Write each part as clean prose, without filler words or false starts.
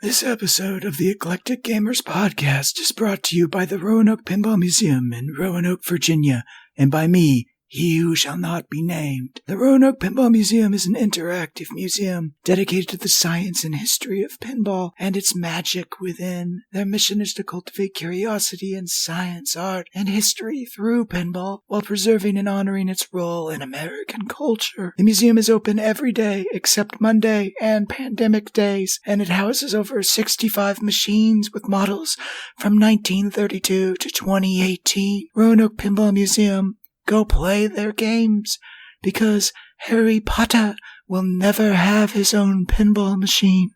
This episode of the Eclectic Gamers Podcast is brought to you by the Roanoke Pinball Museum in Roanoke, Virginia, and by me, he who shall not be named. The Roanoke Pinball Museum is an interactive museum dedicated to the science and history of pinball and its magic within. Their mission is to cultivate curiosity in science, art, and history through pinball while preserving and honoring its role in American culture. The museum is open every day except Monday and pandemic days, and it houses over 65 machines with models from 1932 to 2018. Roanoke Pinball Museum. Go play their games, because Harry Potter will never have his own pinball machine.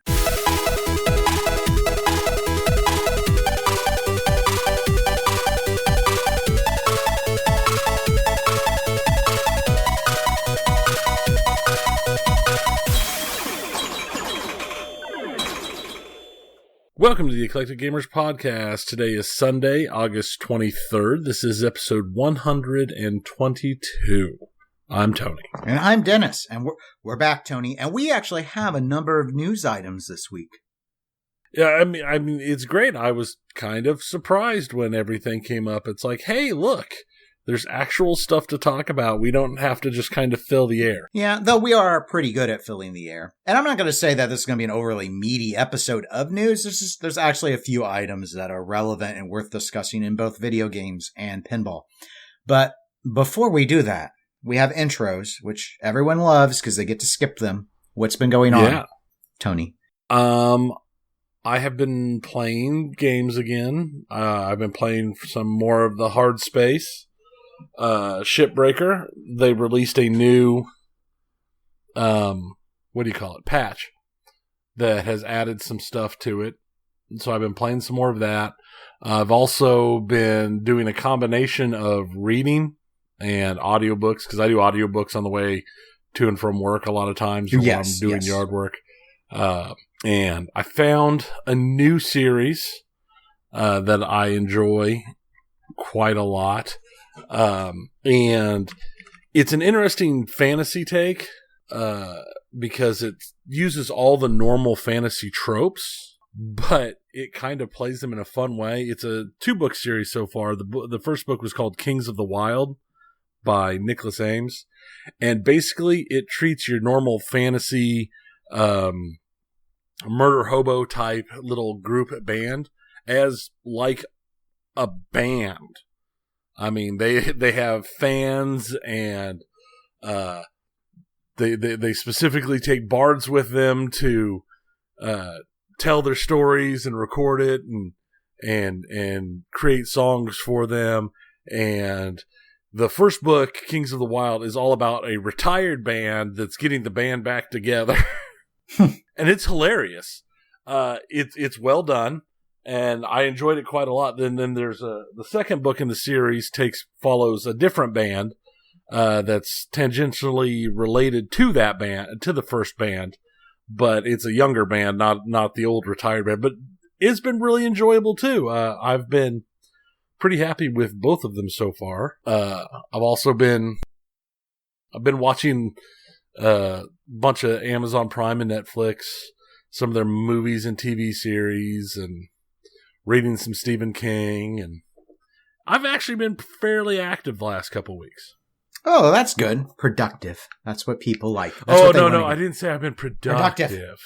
Welcome to the Eclectic Gamers Podcast. Today is Sunday, August 23rd. This is episode 122. I'm Tony. And I'm Dennis. And we're back, Tony. And we actually have a number of news items this week. Yeah, I mean, it's great. I was kind of surprised when everything came up. It's like, hey, look, there's actual stuff to talk about. We don't have to just kind of fill the air. Yeah, though we are pretty good at filling the air. And I'm not going to say that this is going to be an overly meaty episode of news. There's actually a few items that are relevant and worth discussing in both video games and pinball. But before we do that, we have intros, which everyone loves because they get to skip them. What's been going on, Tony? I have been playing games again. I've been playing some more of the hard space. Shipbreaker, they released a new patch that has added some stuff to it, so I've been playing some more of that. I've also been doing a combination of reading and audiobooks, because I do audiobooks on the way to and from work a lot of times when I'm doing yard work. And I found a new series that I enjoy quite a lot. And it's an interesting fantasy take, because it uses all the normal fantasy tropes, but it kind of plays them in a fun way. It's a 2-book series so far. The first book was called Kings of the Wild by Nicholas Ames. And basically it treats your normal fantasy, murder hobo type little group band as like a band. I mean, they have fans, and they specifically take bards with them to tell their stories and record it and create songs for them. And the first book, Kings of the Wild, is all about a retired band that's getting the band back together, and it's hilarious. It's well done. And I enjoyed it quite a lot. Then there's the second book in the series follows a different band that's tangentially related to that band, to the first band, but it's a younger band, not the old retired band. But it's been really enjoyable too. I've been pretty happy with both of them so far. I've been watching a bunch of Amazon Prime and Netflix, some of their movies and TV series, and reading some Stephen King, and I've actually been fairly active the last couple weeks. Oh, that's good. Productive. That's what people like. No, I didn't say I've been productive.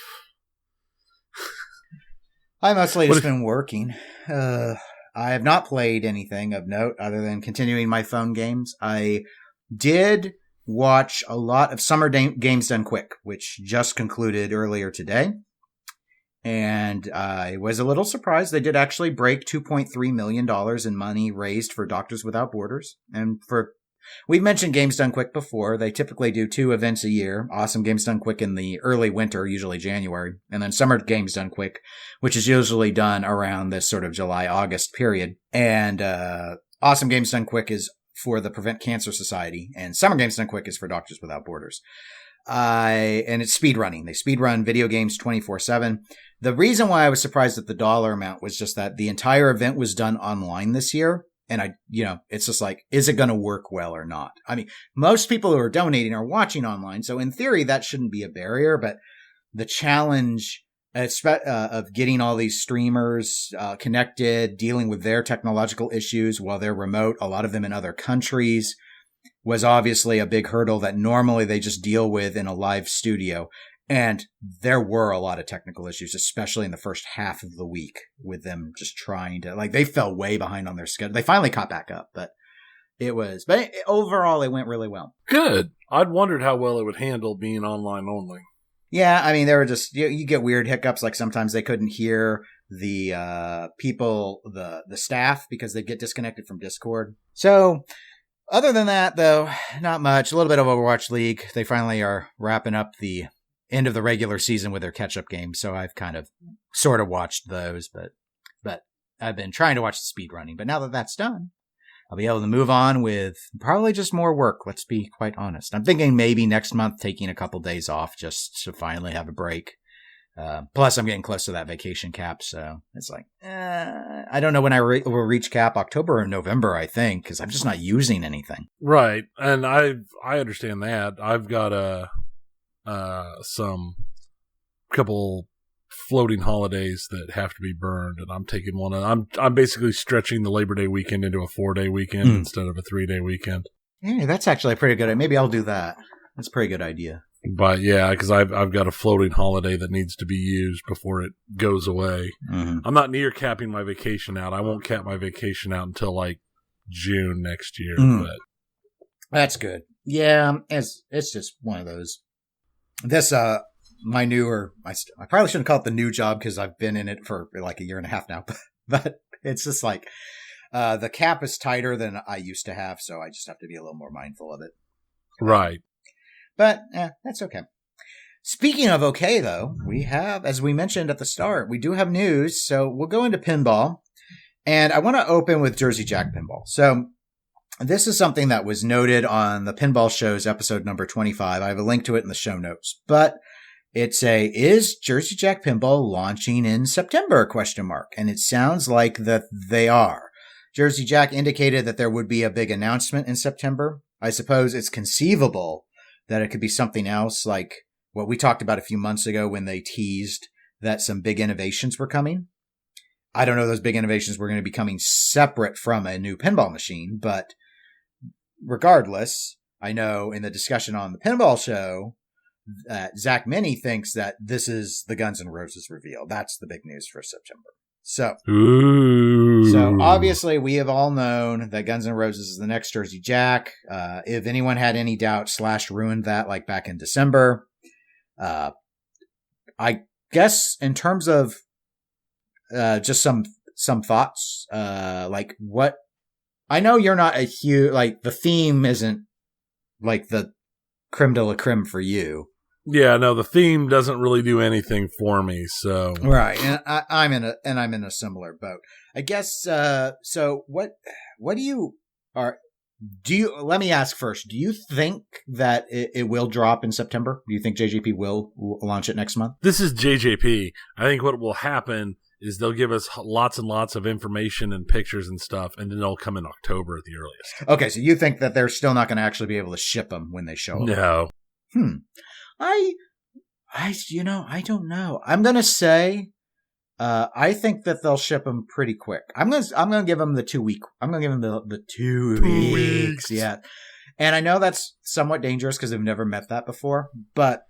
I mostly just been working. I have not played anything of note other than continuing my phone games. I did watch a lot of Summer Games Done Quick, which just concluded earlier today. And I was a little surprised. They did actually break $2.3 million in money raised for Doctors Without Borders. And we've mentioned Games Done Quick before. They typically do 2 events a year. Awesome Games Done Quick in the early winter, usually January. And then Summer Games Done Quick, which is usually done around this sort of July-August period. And Awesome Games Done Quick is for the Prevent Cancer Society. And Summer Games Done Quick is for Doctors Without Borders. And it's speedrunning. They speedrun video games 24/7. The reason why I was surprised at the dollar amount was just that the entire event was done online this year. And it's just like, is it going to work well or not? I mean, most people who are donating are watching online. So in theory, that shouldn't be a barrier, but the challenge of getting all these streamers connected, dealing with their technological issues while they're remote, a lot of them in other countries, was obviously a big hurdle that normally they just deal with in a live studio. And there were a lot of technical issues, especially in the first half of the week with them just trying to, like, they fell way behind on their schedule. They finally caught back up, but overall it went really well. Good. I'd wondered how well it would handle being online only. Yeah, I mean, there were just, you get weird hiccups, like sometimes they couldn't hear the people, the staff, because they get disconnected from Discord. So, other than that, though, not much. A little bit of Overwatch League. They finally are wrapping up the end of the regular season with their catch-up games, so I've kind of sort of watched those, but I've been trying to watch the speed running. But now that that's done, I'll be able to move on with probably just more work, let's be quite honest. I'm thinking maybe next month taking a couple days off just to finally have a break. Plus, I'm getting close to that vacation cap, so it's like, I don't know when I will reach cap, October or November, I think, because I'm just not using anything. Right, and I understand that. I've got some couple floating holidays that have to be burned, and I'm taking one. I'm basically stretching the Labor Day weekend into a 4-day weekend instead of a 3-day weekend. Yeah, that's actually a pretty good idea. Maybe I'll do that. That's a pretty good idea. But yeah, because I've got a floating holiday that needs to be used before it goes away. Mm-hmm. I'm not near capping my vacation out. I won't cap my vacation out until like June next year. But that's good. Yeah, it's just one of those. This my newer, I probably shouldn't call it the new job because I've been in it for like a year and a half now. But it's just like the cap is tighter than I used to have, so I just have to be a little more mindful of it. Right. But that's okay. Speaking of okay, though, we have, as we mentioned at the start, we do have news. So we'll go into pinball. And I want to open with Jersey Jack Pinball. So this is something that was noted on the Pinball Show's episode number 25. I have a link to it in the show notes. But it's is Jersey Jack Pinball launching in September, ? And it sounds like that they are. Jersey Jack indicated that there would be a big announcement in September. I suppose it's conceivable that it could be something else like what we talked about a few months ago when they teased that some big innovations were coming. I don't know those big innovations were going to be coming separate from a new pinball machine, but regardless, I know in the discussion on the Pinball Show that Zach Minnie thinks that this is the Guns N' Roses reveal. That's the big news for September. So obviously we have all known that Guns N' Roses is the next Jersey Jack. If anyone had any doubt / ruined that like back in December, I guess in terms of just some thoughts, like what I know you're not a huge, like the theme isn't like the creme de la creme for you. Yeah, no, the theme doesn't really do anything for me, so. Right, and I'm in a similar boat. I guess, so what do you, let me ask first, do you think that it will drop in September? Do you think JJP will launch it next month? This is JJP. I think what will happen is they'll give us lots and lots of information and pictures and stuff, and then they'll come in October at the earliest. Okay, so you think that they're still not going to actually be able to ship them when they show up? No. I don't know. I'm going to say, I think that they'll ship them pretty quick. I'm going to give them the 2 week. I'm going to give them the 2 weeks. Yeah. And I know that's somewhat dangerous because I've never met that before, but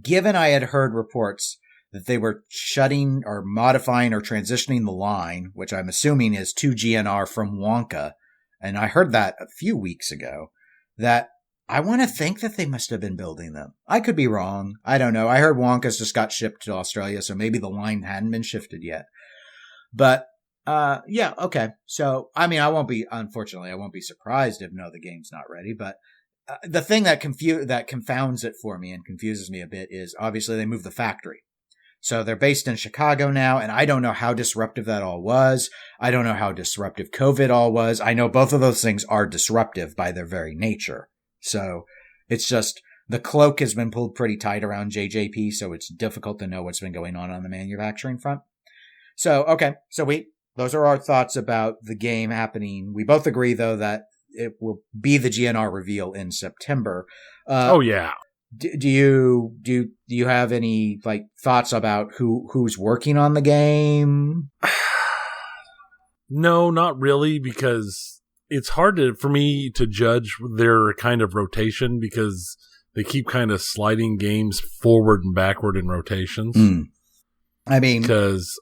given I had heard reports that they were shutting or modifying or transitioning the line, which I'm assuming is to GNR from Wonka. And I heard that a few weeks ago, that I want to think that they must have been building them. I could be wrong. I don't know. I heard Wonka's just got shipped to Australia, so maybe the line hadn't been shifted yet. But, yeah, okay. So, I mean, I won't be surprised if the game's not ready, but the thing that confounds it for me and confuses me a bit is obviously they moved the factory. So they're based in Chicago now, and I don't know how disruptive that all was. I don't know how disruptive COVID all was. I know both of those things are disruptive by their very nature. So it's just the cloak has been pulled pretty tight around JJP, so it's difficult to know what's been going on the manufacturing front. So, okay. So those are our thoughts about the game happening. We both agree, though, that it will be the GNR reveal in September. Oh, yeah. Do you have any like thoughts about who's working on the game? No, not really, because it's hard for me to judge their kind of rotation because they keep kind of sliding games forward and backward in rotations. I mean, because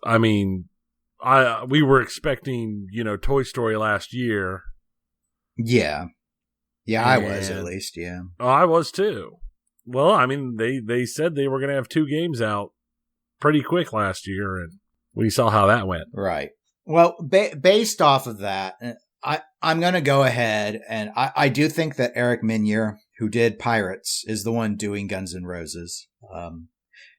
we were expecting, Toy Story last year. Yeah, I was at least. Yeah, oh, I was too. Well, I mean, they said they were going to have 2 games out pretty quick last year, and we saw how that went. Right. Well, based off of that, I'm going to go ahead, and I do think that Eric Minier, who did Pirates, is the one doing Guns N' Roses.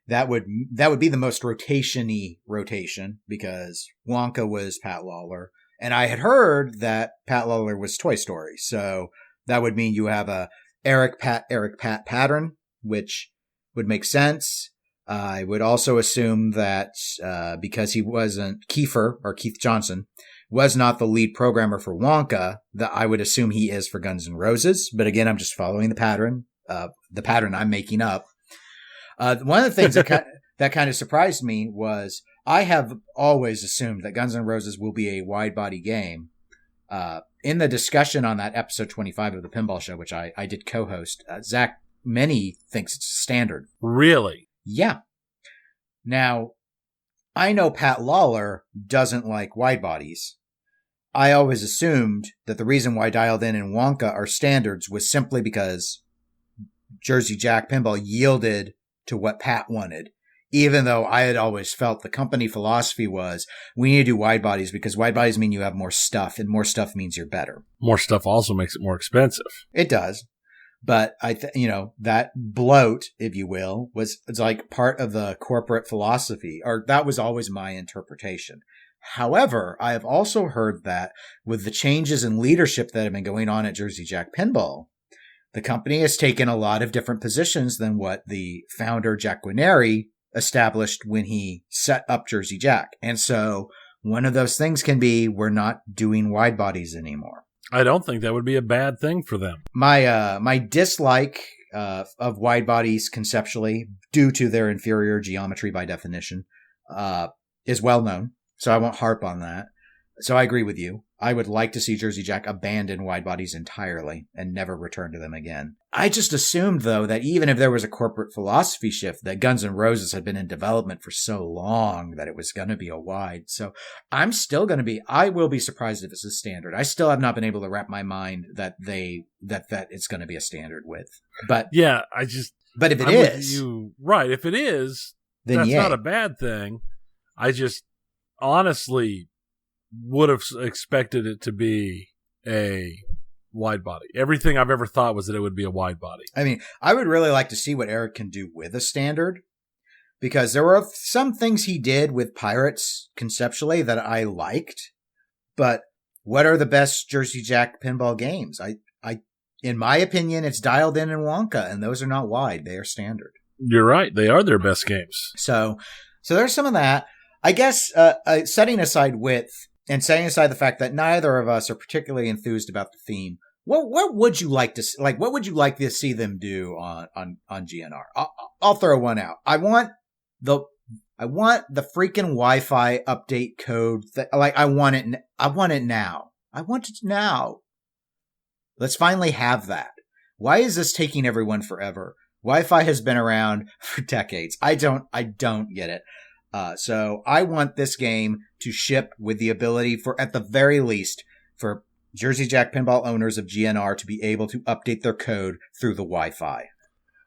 That would be the most rotation-y rotation, because Wonka was Pat Lawler, and I had heard that Pat Lawler was Toy Story, so that would mean you have a Eric Pat pattern, which would make sense. I would also assume that because he wasn't Keith Johnson was not the lead programmer for Wonka, that I would assume he is for Guns N' Roses. But again, I'm just following the pattern I'm making up. One of the things that kind of surprised me was I have always assumed that Guns N' Roses will be a wide body game. In the discussion on that episode 25 of the Pinball Show, which I did co-host, Zach Many thinks it's standard. Really? Yeah. Now, I know Pat Lawler doesn't like wide bodies. I always assumed that the reason why Dialed In and Wonka are standards was simply because Jersey Jack Pinball yielded to what Pat wanted. Even though I had always felt the company philosophy was, we need to do wide bodies because wide bodies mean you have more stuff, and more stuff means you're better. More stuff also makes it more expensive. It does. But that bloat, if you will, it's like part of the corporate philosophy, or that was always my interpretation. However, I have also heard that with the changes in leadership that have been going on at Jersey Jack Pinball, the company has taken a lot of different positions than what the founder, Jack Guarnieri, established when he set up Jersey Jack. And so one of those things can be, we're not doing wide bodies anymore. I don't think that would be a bad thing for them. My dislike of wide bodies conceptually, due to their inferior geometry by definition, is well known. So I won't harp on that. So I agree with you. I would like to see Jersey Jack abandon wide bodies entirely and never return to them again. I just assumed, though, that even if there was a corporate philosophy shift, that Guns N' Roses had been in development for so long that it was going to be a wide. So I will be surprised if it's a standard. I still have not been able to wrap my mind that it's going to be a standard width. But yeah, but if it I'm is, with you, right? If it is, then that's yay. not a bad thing. I just honestly would have expected it to be a wide body. Everything I've ever thought was that it would be a wide body. I mean, I would really like to see what Eric can do with a standard, because there were some things he did with Pirates conceptually that I liked, but what are the best Jersey Jack Pinball games? In my opinion, it's Dialed In and Wonka, and those are not wide. They are standard. You're right. They are their best games. So there's some of that. I guess setting aside width, and setting aside the fact that neither of us are particularly enthused about the theme, what would you like to like? What would you like to see them do on GNR? I'll throw one out. I want the freaking Wi-Fi update code. I want it now. I want it now. Let's finally have that. Why is this taking everyone forever? Wi-Fi has been around for decades. I don't get it. So I want this game to ship with the ability for, at the very least, for Jersey Jack Pinball owners of GNR to be able to update their code through the Wi-Fi.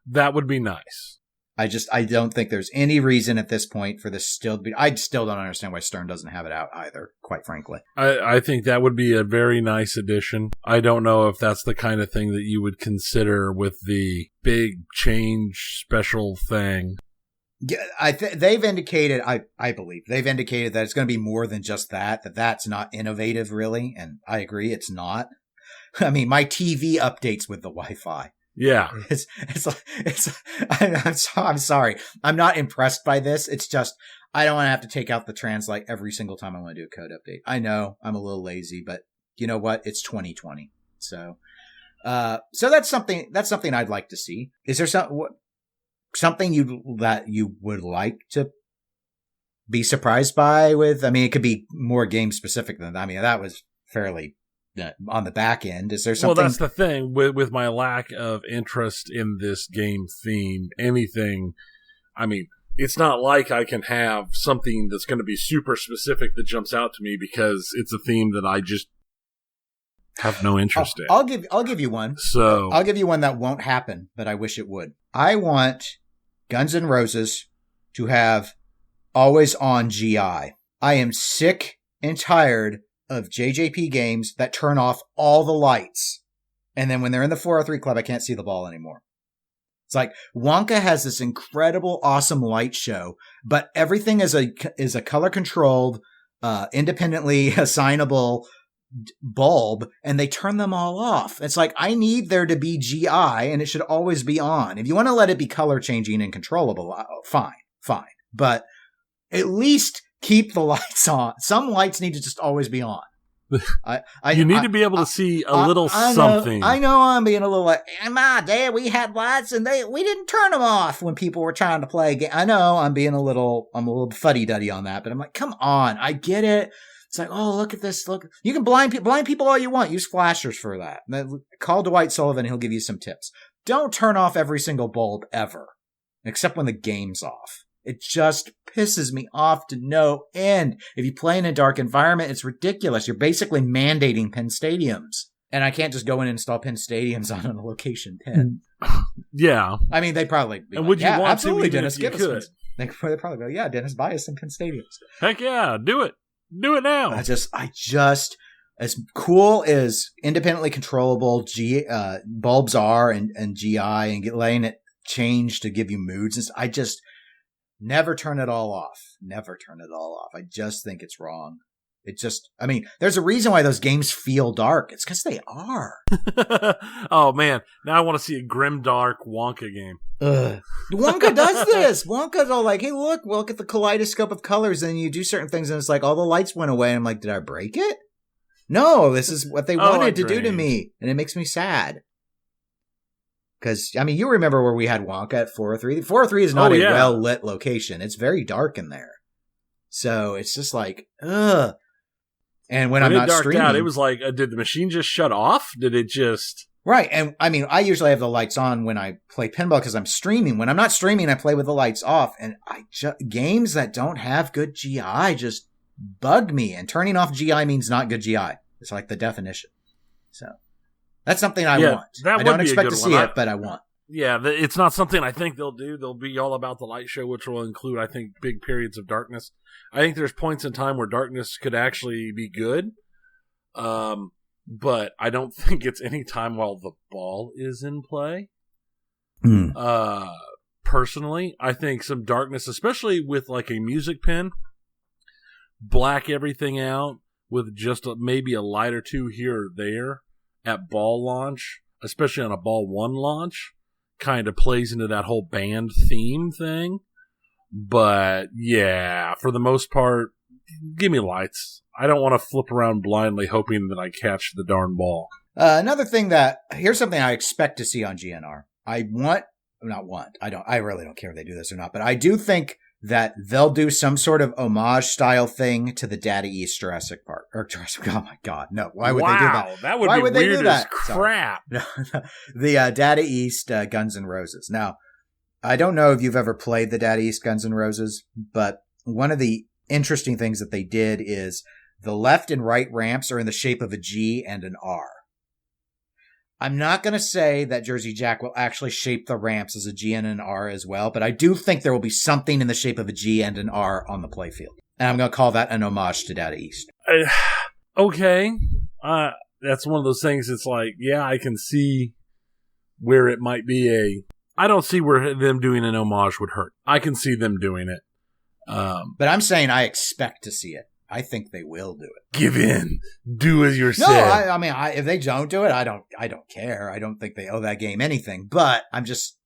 That would be nice. I don't think there's any reason at this point for this still to be. I still don't understand why Stern doesn't have it out either, quite frankly. I think that would be a very nice addition. I don't know if that's the kind of thing that you would consider with the big change special thing. Yeah, they've indicated, I believe, they've indicated that it's going to be more than just that's not innovative, really. And I agree, it's not. I mean, my TV updates with the Wi-Fi. Yeah. I'm sorry. I'm not impressed by this. It's just, I don't want to have to take out the translate every single time I want to do a code update. I know I'm a little lazy, but you know what? It's 2020. So, So that's something I'd like to see. Is there something that you would like to be surprised by with? I mean, it could be more game specific than that. I mean, that was fairly on the back end. Is there something? Well, that's the thing with my lack of interest in this game theme. Anything, I mean, it's not like I can have something that's going to be super specific that jumps out to me because it's a theme that I just have no interest in. I'll give you one. So I'll give you one that won't happen, but I wish it would. I want Guns N' Roses to have always on GI. I am sick and tired of JJP games that turn off all the lights. And then when they're in the 403 club, I can't see the ball anymore. It's like Wonka has this incredible, awesome light show, but everything is a color controlled, independently assignable bulb, and they turn them all off. It's like, I need there to be GI, and it should always be on. If you want to let it be color changing and controllable, fine. But at least keep the lights on. Some lights need to just always be on. You need to be able to see a little something. I know I'm being a little like, Dad, we had lights and we didn't turn them off when people were trying to play a game. I know I'm a little fuddy-duddy on that, but I'm like, come on, I get it. It's like, oh, look at this. Look, you can blind people all you want. Use flashers for that. Call Dwight Sullivan. He'll give you some tips. Don't turn off every single bulb ever, except when the game's off. It just pisses me off to no end. If you play in a dark environment, it's ridiculous. You're basically mandating pin stadiums. And I can't just go in and install pin stadiums on a location pin. Yeah. I mean, they probably... And would you want absolutely, to, Dennis, give us... They probably go, yeah, Dennis, buy us some pin stadiums. Heck yeah, do it. Do it now. I just, as cool as independently controllable bulbs are and GI and letting it change to give you moods, I just... Never turn it all off. I just think it's wrong. There's a reason why those games feel dark. It's because they are. Oh, man. Now I want to see a grim, dark Wonka game. Wonka does this. Wonka's all like, hey, look at the kaleidoscope of colors. And you do certain things, and it's like all the lights went away. And I'm like, did I break it? No, this is what they wanted to do to me. And it makes me sad. Because, you remember where we had Wonka at 403. 403 is not a well-lit location. It's very dark in there. So it's just like, ugh. And when I'm not streaming... Out, it was like, did the machine just shut off? Did it just... Right. And, I usually have the lights on when I play pinball because I'm streaming. When I'm not streaming, I play with the lights off. And games that don't have good GI just bug me. And turning off GI means not good GI. It's like the definition. So... That's something I want. I don't expect to see it, but I want. Yeah, it's not something I think they'll do. They'll be all about the light show, which will include, I think, big periods of darkness. I think there's points in time where darkness could actually be good, but I don't think it's any time while the ball is in play. Personally, I think some darkness, especially with like a music pin, black everything out with just maybe a light or two here or there. At ball launch, especially on a ball one launch, kind of plays into that whole band theme thing. But yeah, for the most part, give me lights. I don't want to flip around blindly hoping that I catch the darn ball. Another thing here's something I expect to see on GNR. I really don't care if they do this or not, but I do think that they'll do some sort of homage style thing to the Data East Jurassic Park. Oh my God, no. Why would they do that? That would be weird as crap. The Data East Guns N' Roses. Now, I don't know if you've ever played the Data East Guns N' Roses, but one of the interesting things that they did is the left and right ramps are in the shape of a G and an R. I'm not going to say that Jersey Jack will actually shape the ramps as a G and an R as well, but I do think there will be something in the shape of a G and an R on the playfield. And I'm going to call that an homage to Data East. Okay. That's one of those things. It's like, yeah, I can see where it might be I don't see where them doing an homage would hurt. I can see them doing it. But I'm saying I expect to see it. I think they will do it. Give in. Do as you're said. No, if they don't do it, I don't care. I don't think they owe that game anything. But I'm just,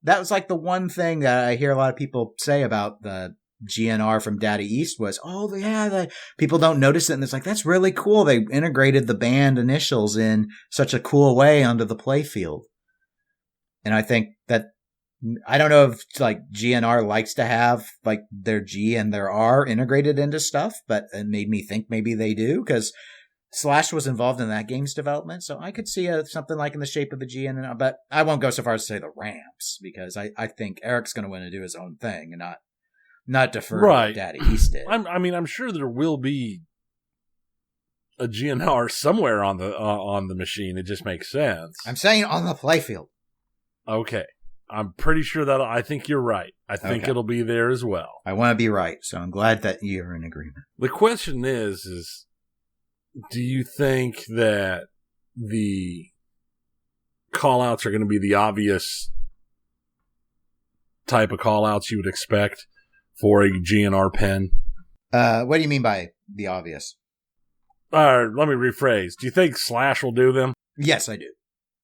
that was like the one thing that I hear a lot of people say about the GNR from Daddy East was, people don't notice it. And it's like, that's really cool. They integrated the band initials in such a cool way onto the playfield. And I think that, I don't know if like GNR likes to have like their G and their R integrated into stuff, but it made me think maybe they do, because Slash was involved in that game's development, so I could see something like in the shape of a G and an R, but I won't go so far as to say the ramps, because I think Eric's going to want to do his own thing and not defer to what Daddy East did. I'm sure there will be a GNR somewhere on the machine. It just makes sense. I'm saying on the playfield. Okay. I'm pretty sure I think you're right. I think it'll be there as well. I want to be right, so I'm glad that you're in agreement. The question is do you think that the call-outs are going to be the obvious type of call-outs you would expect for a GNR pen? What do you mean by the obvious? Let me rephrase. Do you think Slash will do them? Yes, I do.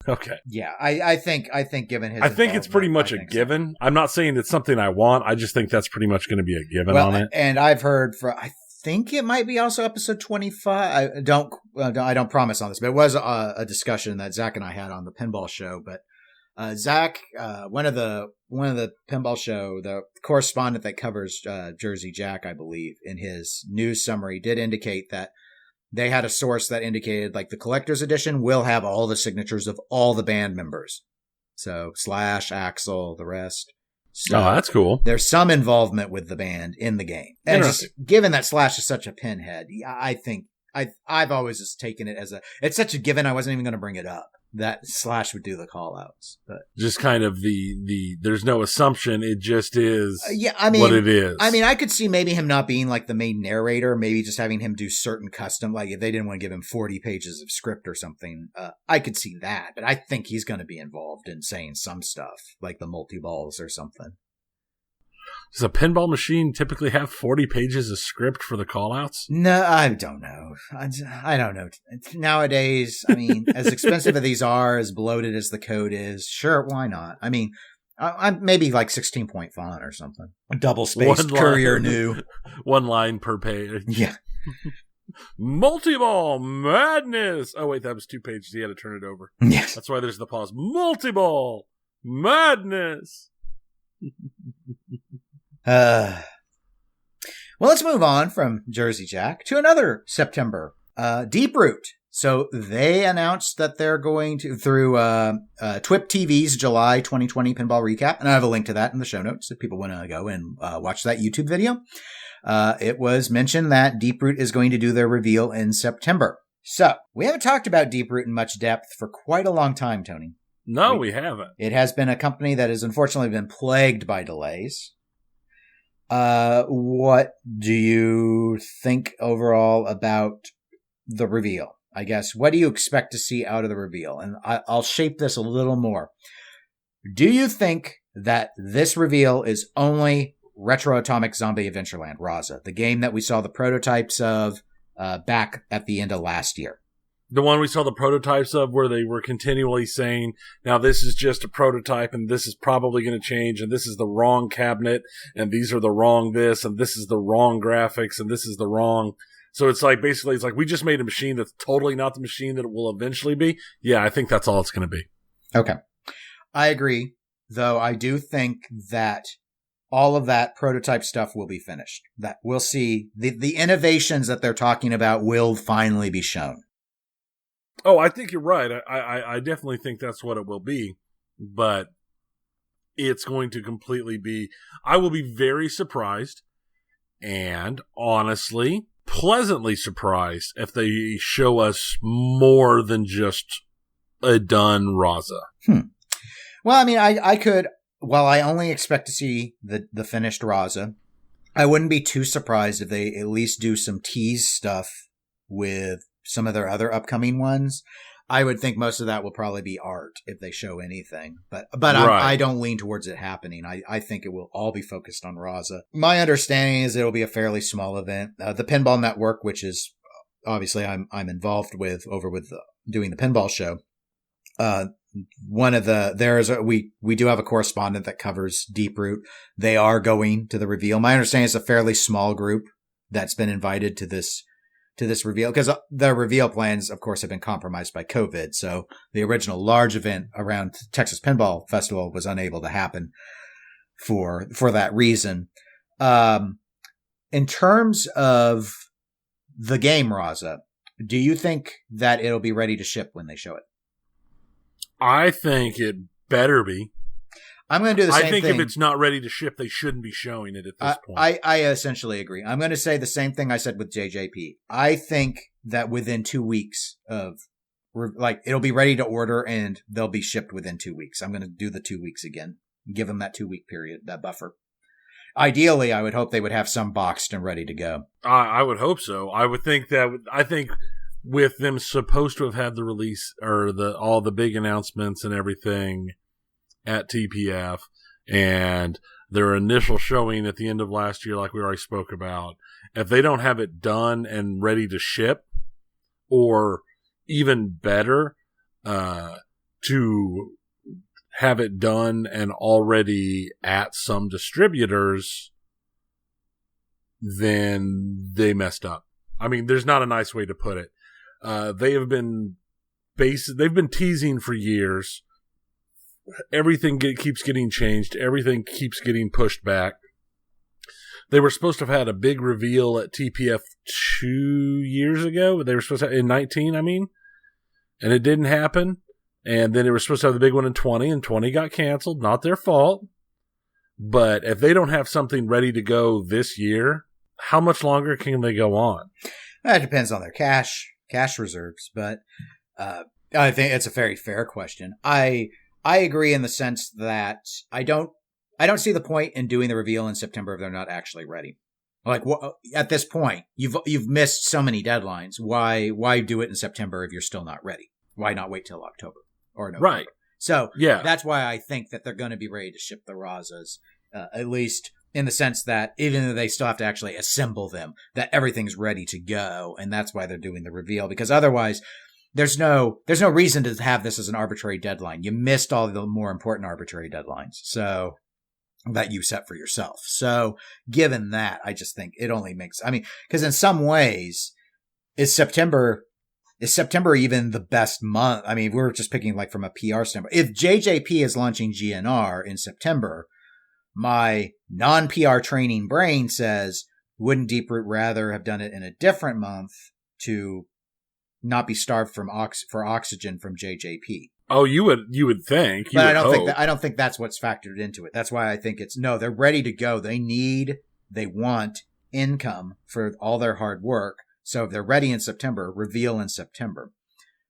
Okay. Yeah, I think given his, I think it's pretty much a given. So. I'm not saying it's something I want. I just think that's pretty much going to be a given on it. And I've heard I think it might be also episode 25. I don't promise on this, but it was a discussion that Zach and I had on the Pinball Show. But Zach, one of the Pinball Show, the correspondent that covers Jersey Jack, I believe, in his news summary did indicate that they had a source that indicated like the collector's edition will have all the signatures of all the band members. So Slash, Axel, the rest. So that's cool. There's some involvement with the band in the game. And just, given that Slash is such a pinhead, I think I've always just taken it as it's such a given. I wasn't even going to bring it up that Slash would do the call outs, but just kind of there's no assumption. It just is what it is. I mean, I could see maybe him not being like the main narrator, maybe just having him do certain custom, like if they didn't want to give him 40 pages of script or something, I could see that, but I think he's going to be involved in saying some stuff like the multi-balls or something. Does a pinball machine typically have 40 pages of script for the callouts? No, I don't know. I don't know. Nowadays, I mean, as expensive as these are, as bloated as the code is, sure, why not? I mean, I'm maybe like 16-point font or something. Double-spaced Courier New. One line per page. Yeah. Multi-ball madness. Oh, wait, that was 2 pages. He had to turn it over. Yes. That's why there's the pause. Multi-ball madness. Well, let's move on from Jersey Jack to another September, Deeproot. So they announced that they're going to, through TWIP TV's July 2020 Pinball Recap, and I have a link to that in the show notes if people want to go and watch that YouTube video. It was mentioned that Deeproot is going to do their reveal in September. So we haven't talked about Deeproot in much depth for quite a long time, Tony. No, we haven't. It has been a company that has unfortunately been plagued by delays. What do you think overall about the reveal? I guess, what do you expect to see out of the reveal? And I'll shape this a little more. Do you think that this reveal is only Retro Atomic Zombie Adventureland, Raza, the game that we saw the prototypes of back at the end of last year? The one we saw the prototypes of where they were continually saying, now this is just a prototype and this is probably going to change and this is the wrong cabinet and these are the wrong this and this is the wrong graphics and this is the wrong. So it's like, basically, it's like we just made a machine that's totally not the machine that it will eventually be. Yeah, I think that's all it's going to be. Okay. I agree, though I do think that all of that prototype stuff will be finished. That we'll see the innovations that they're talking about will finally be shown. Oh, I think you're right. I definitely think that's what it will be, but it's going to completely be, I will be very surprised and honestly, pleasantly surprised if they show us more than just a done Raza. Well, I mean, I could, while I only expect to see the finished Raza, I wouldn't be too surprised if they at least do some tease stuff with some of their other upcoming ones. I would think most of that will probably be art if they show anything, but right. I don't lean towards it happening. I think it will all be focused on Raza. My understanding is it'll be a fairly small event. The Pinball Network, which is obviously I'm involved with over with doing the Pinball Show. we do have a correspondent that covers Deeproot. They are going to the reveal. My understanding is a fairly small group that's been invited to this reveal, because the reveal plans, of course, have been compromised by COVID. So the original large event around Texas Pinball Festival was unable to happen for that reason. In terms of the game, Raza, do you think that it'll be ready to ship when they show it? I think it better be. I'm going to do the same thing. I think if it's not ready to ship, they shouldn't be showing it at this point. I essentially agree. I'm going to say the same thing I said with JJP. I think that within 2 weeks it'll be ready to order and they'll be shipped within 2 weeks. I'm going to do the 2 weeks again. Give them that 2 week period, that buffer. Ideally, I would hope they would have some boxed and ready to go. I would hope so. I think with them supposed to have had the release or all the big announcements and everything at TPF and their initial showing at the end of last year, like we already spoke about, if they don't have it done and ready to ship, or even better, to have it done and already at some distributors, then they messed up. I mean, there's not a nice way to put it. They've been teasing for years. Everything keeps getting changed. Everything keeps getting pushed back. They were supposed to have had a big reveal at TPF 2 years ago. They were supposed to have, in 19, and it didn't happen. And then they were supposed to have the big one in 20, and 20 got canceled. Not their fault. But if they don't have something ready to go this year, how much longer can they go on? That depends on their cash reserves. But I think it's a very fair question. I agree in the sense that I don't see the point in doing the reveal in September if they're not actually ready. Like, at this point, you've missed so many deadlines. Why do it in September if you're still not ready? Why not wait till October or November? Right. So yeah, that's why I think that they're going to be ready to ship the Razas, at least in the sense that even though they still have to actually assemble them, that everything's ready to go, and that's why they're doing the reveal, because otherwise there's no reason to have this as an arbitrary deadline. You missed all the more important arbitrary deadlines, so that you set for yourself. So given that, I just think it only makes, because in some ways, is September even the best month? We're just picking like from a PR standpoint. If JJP is launching GNR in September, my non-PR training brain says, wouldn't Deeproot rather have done it in a different month to not be starved for oxygen from JJP? Oh, you would think. But I don't think that's what's factored into it. That's why I think they're ready to go. They want income for all their hard work. So if they're ready in September, reveal in September.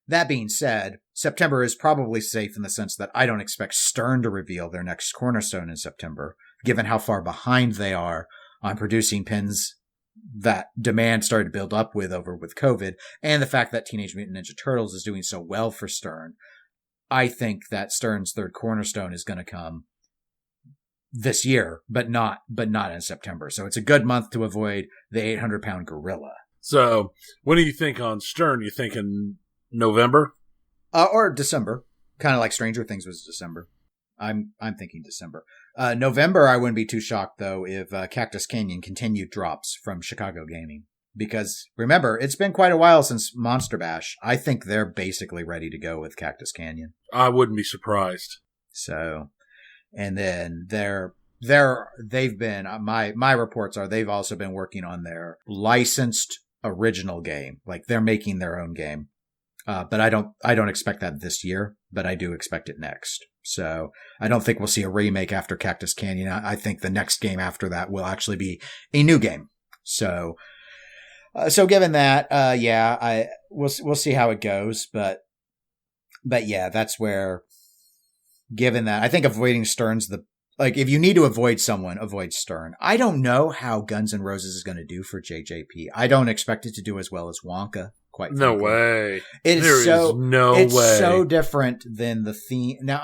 That being said, September is probably safe in the sense that I don't expect Stern to reveal their next cornerstone in September, given how far behind they are on producing pins that demand started to build up with COVID, and the fact that Teenage Mutant Ninja Turtles is doing so well for Stern. I think that Stern's third cornerstone is going to come this year, but not in September. So it's a good month to avoid the 800-pound gorilla. So what do you think on Stern? You thinking November? Or December. Kind of like Stranger Things was December. I'm thinking December. November, I wouldn't be too shocked, though, if Cactus Canyon continued drops from Chicago Gaming. Because, remember, it's been quite a while since Monster Bash. I think they're basically ready to go with Cactus Canyon. I wouldn't be surprised. So, and then they've been, my reports are they've also been working on their licensed original game. Like, they're making their own game. But I don't expect that this year, but I do expect it next. So I don't think we'll see a remake after Cactus Canyon. I think the next game after that will actually be a new game. So given that, we'll see how it goes. But yeah, that's where, given that, I think avoiding Stern's if you need to avoid someone, avoid Stern. I don't know how Guns N' Roses is going to do for JJP. I don't expect it to do as well as Wonka. Quite no frankly. Way. It's way. So different than the theme. Now,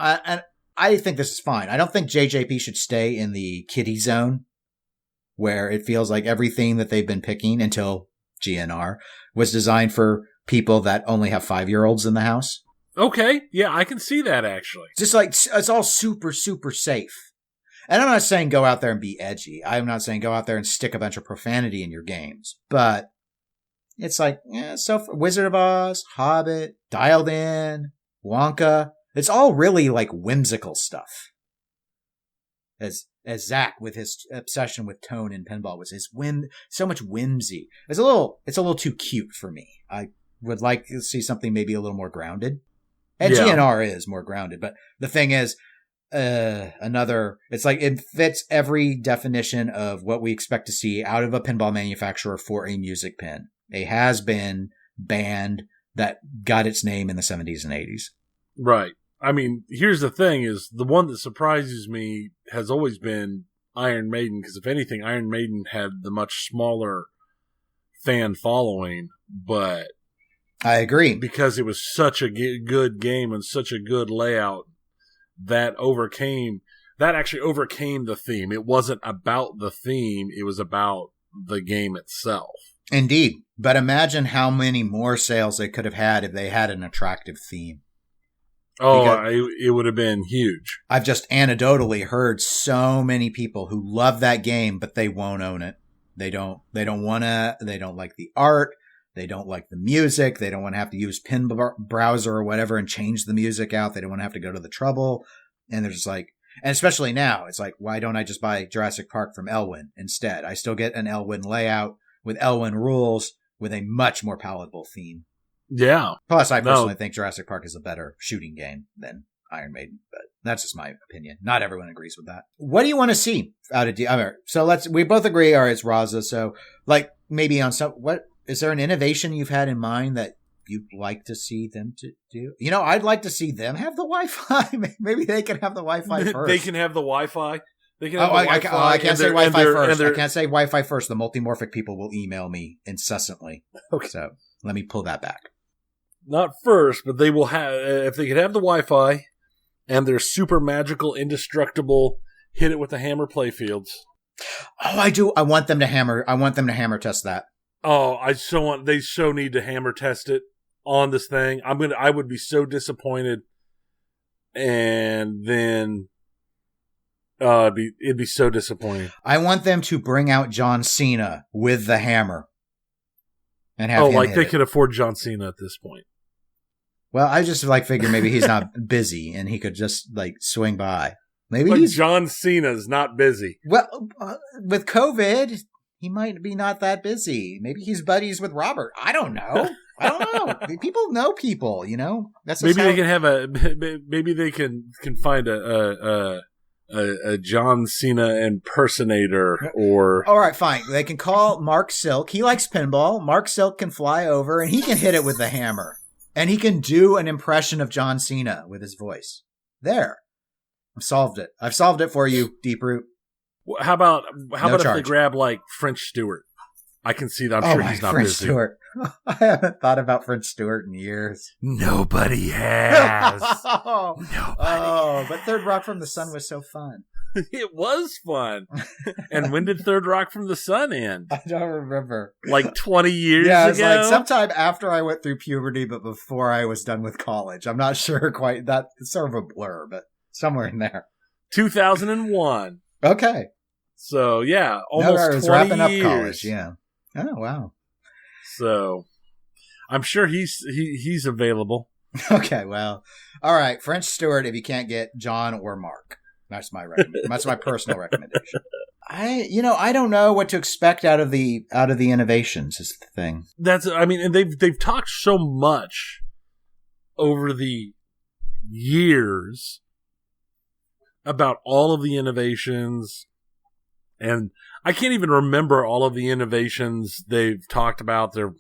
I think this is fine. I don't think JJP should stay in the kiddie zone where it feels like every theme that they've been picking until GNR was designed for people that only have 5-year-olds in the house. Okay, yeah, I can see that actually. Just like, it's all super, super safe. And I'm not saying go out there and be edgy. I'm not saying go out there and stick a bunch of profanity in your games. But it's like, so Wizard of Oz, Hobbit, Dialed In, Wonka. It's all really like whimsical stuff. As Zach, with his obsession with tone in pinball, was his so much whimsy. It's a little too cute for me. I would like to see something maybe a little more grounded. And GNR is more grounded, but the thing is, it's like it fits every definition of what we expect to see out of a pinball manufacturer for a music pin. A has-been band that got its name in the 70s and 80s. Right. I mean, here's the thing is the one that surprises me has always been Iron Maiden, because if anything, Iron Maiden had the much smaller fan following, but I agree. Because it was such a good game and such a good layout that actually overcame the theme. It wasn't about the theme, it was about the game itself. Indeed. But imagine how many more sales they could have had if they had an attractive theme. Oh, it would have been huge. I've just anecdotally heard so many people who love that game, but they won't own it. They don't like the art. They don't like the music. They don't want to have to use Pin Browser or whatever and change the music out. They don't want to have to go to the trouble. And they're just like, and especially now, it's like, why don't I just buy Jurassic Park from Elwyn instead? I still get an Elwyn layout with Elwyn rules with a much more palatable theme. Yeah. Plus, I personally think Jurassic Park is a better shooting game than Iron Maiden, but that's just my opinion. Not everyone agrees with that. What do you want to see out of so we both agree, all right, it's Raza. So like maybe on what is there an innovation you've had in mind that you'd like to see them to do? I'd like to see them have the Wi-Fi. Maybe they can have the Wi-Fi first. They can have the Wi-Fi. I can't say Wi-Fi first. I can't say Wi-Fi first. The multimorphic people will email me incessantly. Okay. So let me pull that back. Not first, but they will have, if they could have the Wi-Fi and their super magical, indestructible, hit it with the hammer playfields. Oh, I do. I want them to hammer test that. Oh, they so need to hammer test it on this thing. I would be so disappointed. And then, it'd be so disappointing. I want them to bring out John Cena with the hammer. And have him they could afford John Cena at this point. Well, I just figure maybe he's not busy and he could just swing by. Maybe John Cena's not busy. Well, with COVID, he might be not that busy. Maybe he's buddies with Robert. I don't know. People know people, That's maybe they can have maybe they can find a John Cena impersonator or... All right, fine. They can call Mark Silk. He likes pinball. Mark Silk can fly over and he can hit it with the hammer. And he can do an impression of John Cena with his voice. There. I've solved it. I've solved it for you, Deeproot. How about if they grab French Stewart? I can see that. I'm sure he's not French busy. Stewart. I haven't thought about French Stewart in years. Nobody has. But Third Rock from the Sun was so fun. It was fun. And when did Third Rock from the Sun end? I don't remember. 20 years ago? Yeah, it was sometime after I went through puberty, but before I was done with college. I'm not sure quite. That's sort of a blur, but somewhere in there. 2001. Okay. So, yeah, almost 20 years. Wrapping up college, yeah. Oh, wow. So, I'm sure he's available. Okay, well, all right. French Stewart, if you can't get John or Mark. That's my That's my personal recommendation. I don't know what to expect out of the innovations is the thing. And they've talked so much over the years about all of the innovations, and I can't even remember all of the innovations they've talked about. Their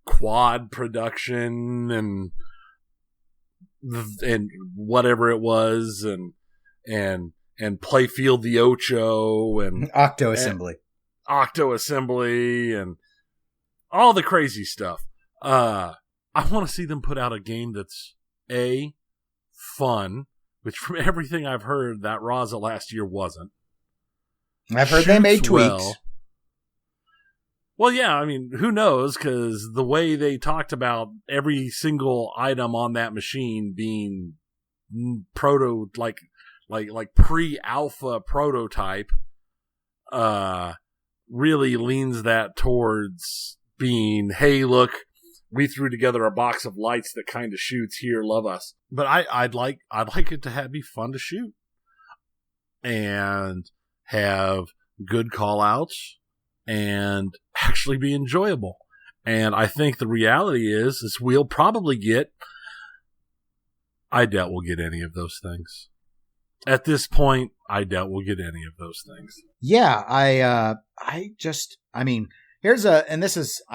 quad production and whatever it was, and Playfield the Ocho and Octo Assembly and all the crazy stuff. I want to see them put out a game that's fun, which from everything I've heard, that Raza last year wasn't. I've heard they made tweaks. Well, yeah, I mean, who knows? Because the way they talked about every single item on that machine being pre-alpha prototype, really leans that towards being, hey, look, we threw together a box of lights that kind of shoots here, love us. But I'd like it to be fun to shoot and have good call outs and actually be enjoyable. And I think the reality is we'll probably I doubt we'll get any of those things. At this point, I doubt we'll get any of those things. Yeah, I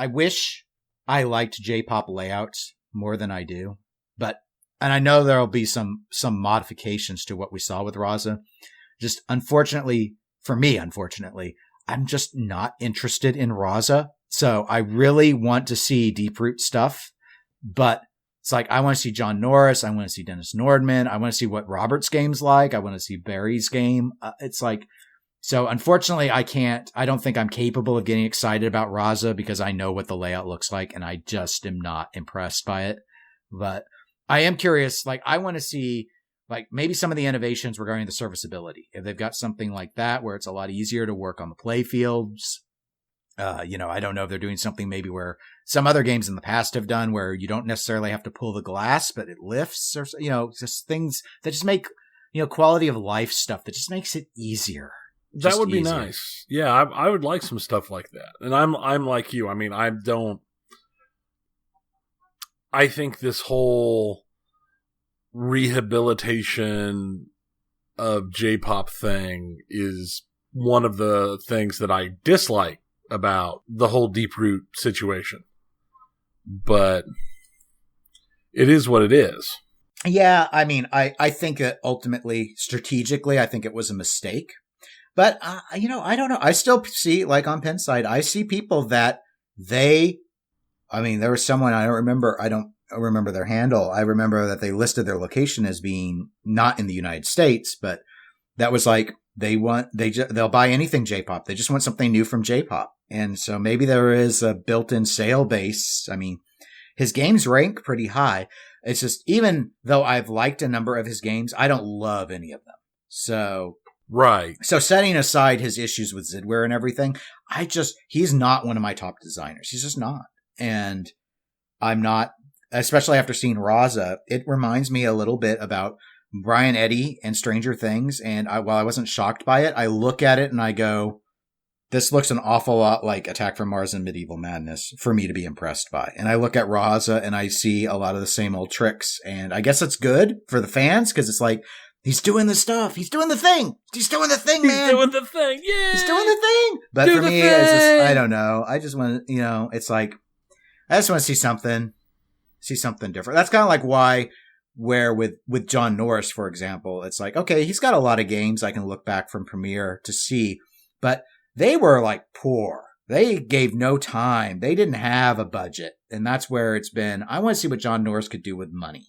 wish I liked J-pop layouts more than I do, and I know there'll be some modifications to what we saw with Raza. Just unfortunately, I'm just not interested in Raza. So I really want to see deeproot stuff, but it's like, I want to see John Norris. I want to see Dennis Nordman. I want to see what Robert's game's like. I want to see Barry's game. It's like, so unfortunately I don't think I'm capable of getting excited about Raza because I know what the layout looks like and I just am not impressed by it. But I am curious. Like, I want to see like maybe some of the innovations regarding the serviceability. If they've got something like that where it's a lot easier to work on the play fields. I don't know if they're doing something maybe where some other games in the past have done where you don't necessarily have to pull the glass, but it lifts or, just things that just make, quality of life stuff that just makes it easier. That would be nice. Yeah. I would like some stuff like that. And I'm like you. I mean, I think this whole rehabilitation of J-pop thing is one of the things that I dislike about the whole deeproot situation. But it is what it is. Yeah, I mean, I think that ultimately, strategically, I think it was a mistake. But, I don't know. I still see, like on Pinside, I see people that there was someone, I don't remember their handle. I remember that they listed their location as being not in the United States, but that was like, they'll buy anything J-pop. They just want something new from J-pop. And so maybe there is a built-in sale base. I mean, his games rank pretty high. It's just, even though I've liked a number of his games, I don't love any of them. So, right. So setting aside his issues with Zidware and everything, he's not one of my top designers. He's just not. And I'm not, especially after seeing Raza, it reminds me a little bit about Brian Eddy and Stranger Things. And while I wasn't shocked by it, I look at it and I go, this looks an awful lot like Attack from Mars and Medieval Madness for me to be impressed by. And I look at Raza and I see a lot of the same old tricks. And I guess it's good for the fans because it's like, he's doing the stuff. He's doing the thing. He's doing the thing, man. He's doing the thing. Yeah. He's doing the thing. But for me, it's just, I don't know. I just want to, it's like, I just want to see something different. That's kind of like where with John Norris, for example, it's like, okay, he's got a lot of games I can look back from Premiere to see, but they were like poor. They gave no time. They didn't have a budget. And that's where it's been. I want to see what John Norris could do with money.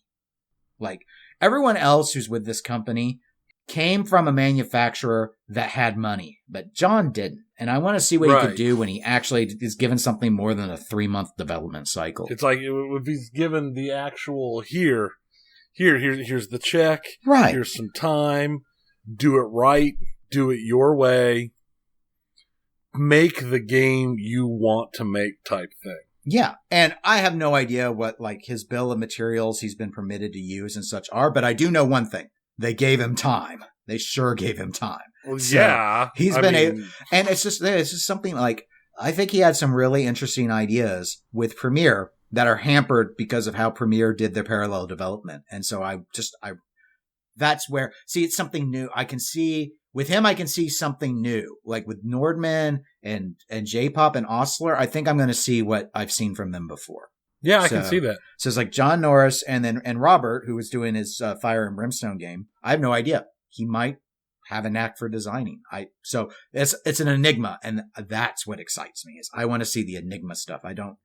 Like everyone else who's with this company came from a manufacturer that had money, but John didn't. And I want to see what he could do when he actually is given something more than a 3-month development cycle. It's like if he's given the actual here's the check. Right. Here's some time. Do it right. Do it your way. Make the game you want to make type thing. Yeah. And I have no idea what like his bill of materials he's been permitted to use and such are, but I do know one thing. They gave him time. They sure gave him time. Well, so yeah. And it's just something like, I think he had some really interesting ideas with Premiere that are hampered because of how Premiere did their parallel development. And so that's where, it's something new. With him, I can see something new. Like with Nordman and J-Pop and Osler, I think I'm going to see what I've seen from them before. Yeah, I can see that. So it's like John Norris and Robert, who was doing his Fire and Brimstone game. I have no idea. He might have a knack for designing. So it's an enigma, and that's what excites me. Is I want to see the enigma stuff. I don't.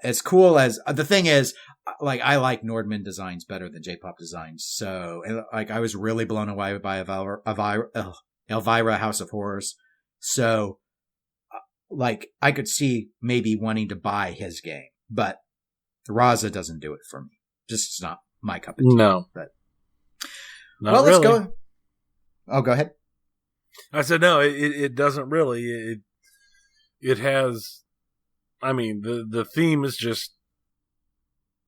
As cool as the thing is, like I like Nordman designs better than J-pop designs. So like I was really blown away by Elvira House of Horrors. So like, I could see maybe wanting to buy his game, but Raza doesn't do it for me. Just it's not my cup of tea. No. But Not let's really. go. Oh, go ahead. I said, no, it doesn't really. It has, I mean, the theme is just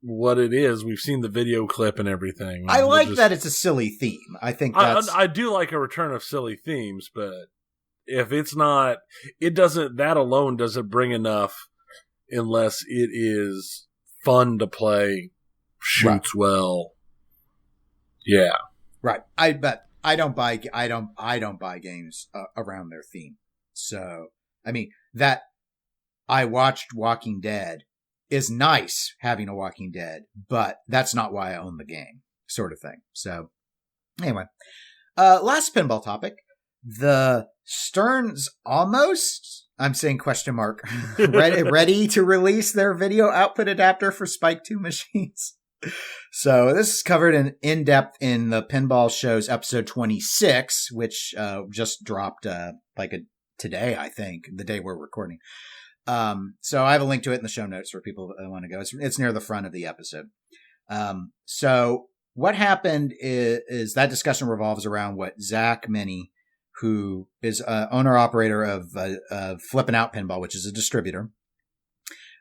what it is. We've seen the video clip and everything. I like that it's a silly theme. I think that's... I do like a return of silly themes, but if it's not, that alone doesn't bring enough unless it is fun to play, shoots well. Yeah. Right. But I don't buy games around their theme. So, I mean, that I watched Walking Dead is nice, having a Walking Dead, but that's not why I own the game, sort of thing. So, anyway, last pinball topic. The Sterns almost, I'm saying question mark, ready to release their video output adapter for Spike 2 machines. So this is covered in depth in the Pinball Show's episode 26, which just dropped today, I think, the day we're recording. So I have a link to it in the show notes for people that want to go. It's near the front of the episode. So what happened is that discussion revolves around what Zach Minnie, who is owner-operator of Flippin' Out Pinball, which is a distributor,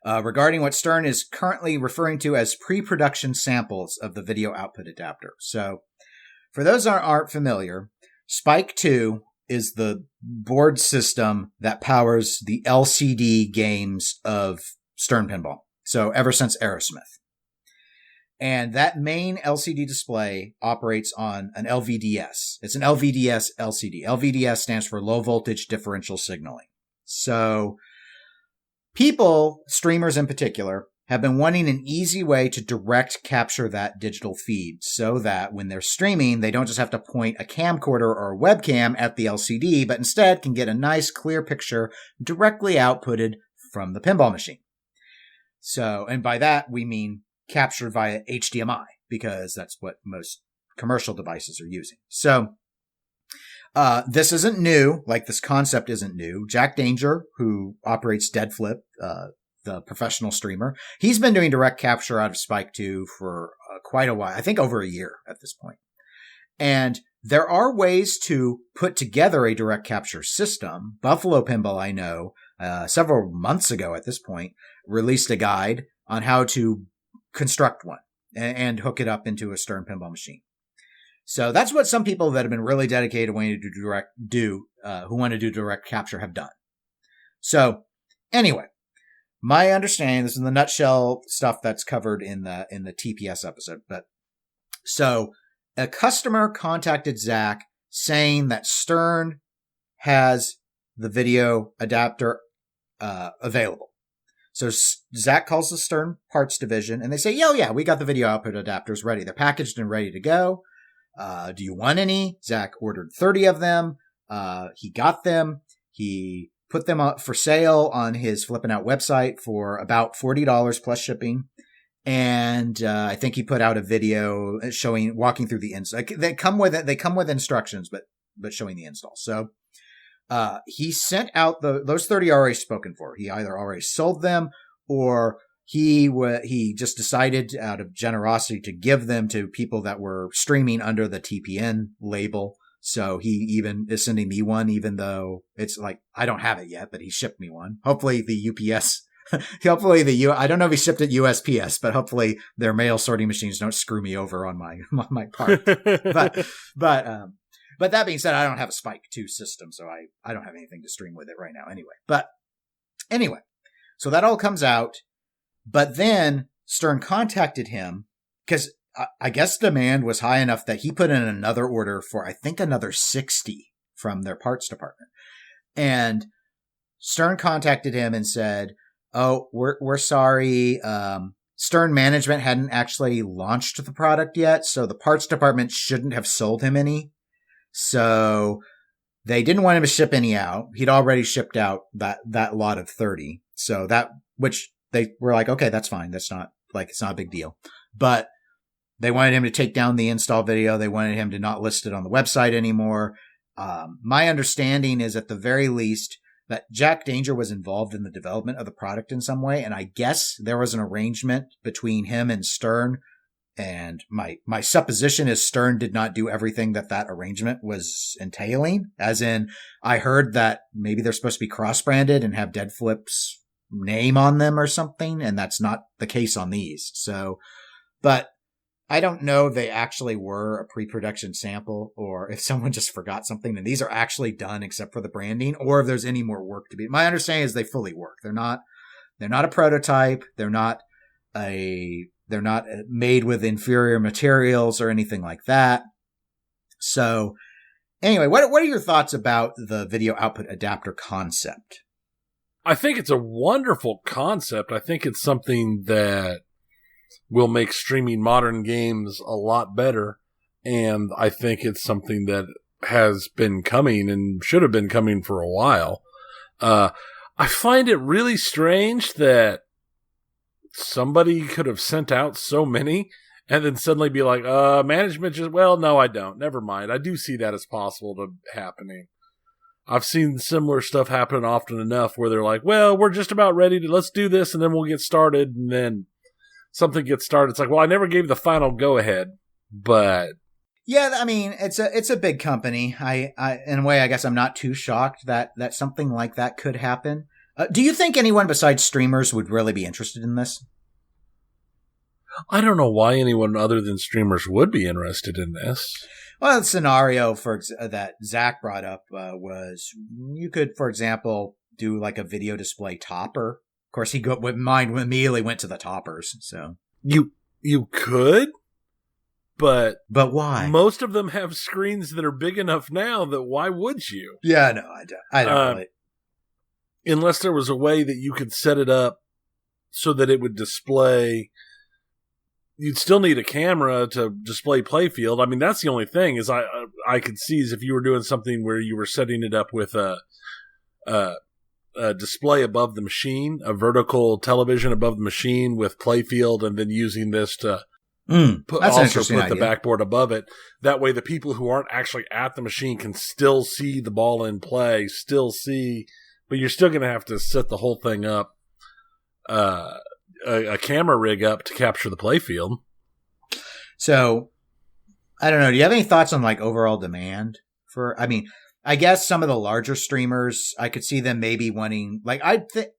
regarding what Stern is currently referring to as pre-production samples of the video output adapter. So for those that aren't familiar, Spike 2 is the board system that powers the LCD games of Stern Pinball. So ever since Aerosmith. And that main LCD display operates on an LVDS. It's an LVDS LCD. LVDS stands for low voltage differential signaling. So people, streamers in particular, have been wanting an easy way to direct capture that digital feed so that when they're streaming, they don't just have to point a camcorder or a webcam at the LCD, but instead can get a nice clear picture directly outputted from the pinball machine. So, and by that, we mean captured via HDMI, because that's what most commercial devices are using. So, this isn't new. Like, this concept isn't new. Jack Danger, who operates Dead Flip, the professional streamer, he's been doing direct capture out of Spike 2 for quite a while. I think over a year at this point. And there are ways to put together a direct capture system. Buffalo Pinball, I know, several months ago at this point, released a guide on how to construct one and hook it up into a Stern pinball machine. So that's what some people that have been really dedicated wanting to who want to do direct capture have done. So anyway, my understanding, this is in the nutshell stuff that's covered in the TPS episode. But so a customer contacted Zach saying that Stern has the video adapter available. So Zach calls the Stern parts division and they say, yeah, we got the video output adapters ready. They're packaged and ready to go. Do you want any? Zach ordered 30 of them. He got them. He put them up for sale on his Flippin' Out website for about $40 plus shipping. And I think he put out a video walking through the install. They come with instructions, but showing the install. So he sent out those 30 are already spoken for. He either already sold them or he just decided out of generosity to give them to people that were streaming under the TPN label. So he even is sending me one, even though it's like, I don't have it yet, but he shipped me one. Hopefully the UPS, I don't know if he shipped it USPS, but hopefully their mail sorting machines don't screw me over on my part. But that being said, I don't have a Spike 2 system, so I don't have anything to stream with it right now anyway. But anyway, so that all comes out. But then Stern contacted him because I guess demand was high enough that he put in another order for, I think, another 60 from their parts department. And Stern contacted him and said, oh, we're sorry. Stern management hadn't actually launched the product yet, so the parts department shouldn't have sold him any. So they didn't want him to ship any out. He'd already shipped out that lot of 30. So which they were like, okay, that's fine. That's not it's not a big deal. But they wanted him to take down the install video. They wanted him to not list it on the website anymore. My understanding is at the very least, that Jack Danger was involved in the development of the product in some way. And I guess there was an arrangement between him and Stern. And my supposition is Stern did not do everything that arrangement was entailing. As in, I heard that maybe they're supposed to be cross-branded and have Dead Flip's name on them or something. And that's not the case on these. So, but I don't know if they actually were a pre-production sample or if someone just forgot something and these are actually done except for the branding, or if there's any more work to be. My understanding is they fully work. They're not a prototype. They're not made with inferior materials or anything like that. So anyway, what are your thoughts about the video output adapter concept? I think it's a wonderful concept. I think it's something that will make streaming modern games a lot better. And I think it's something that has been coming and should have been coming for a while. I find it really strange that somebody could have sent out so many and then suddenly be like, management just, well, no, I don't. Never mind. I do see that as possible to happening. I've seen similar stuff happen often enough where they're like, well, we're just about ready to, let's do this and then we'll get started. And then something gets started. It's like, well, I never gave the final go ahead, but. Yeah, I mean, it's a big company. I in a way, I guess I'm not too shocked that something like that could happen. Do you think anyone besides streamers would really be interested in this? I don't know why anyone other than streamers would be interested in this. Well, the scenario that Zach brought up was you could, for example, do like a video display topper. Of course, mine immediately went to the toppers. So you could, but why? Most of them have screens that are big enough now that why would you? Yeah, no, I don't really. Unless there was a way that you could set it up so that it would display. You'd still need a camera to display playfield. I mean, that's the only thing is I could see is if you were doing something where you were setting it up with a display above the machine, a vertical television above the machine with playfield, and then using this to put the backboard above it. That way, the people who aren't actually at the machine can still see the ball in play, but you're still going to have to set the whole thing up. A camera rig up to capture the playfield. So, I don't know. Do you have any thoughts on like overall demand for? I mean, I guess some of the larger streamers, I could see them maybe wanting. Like,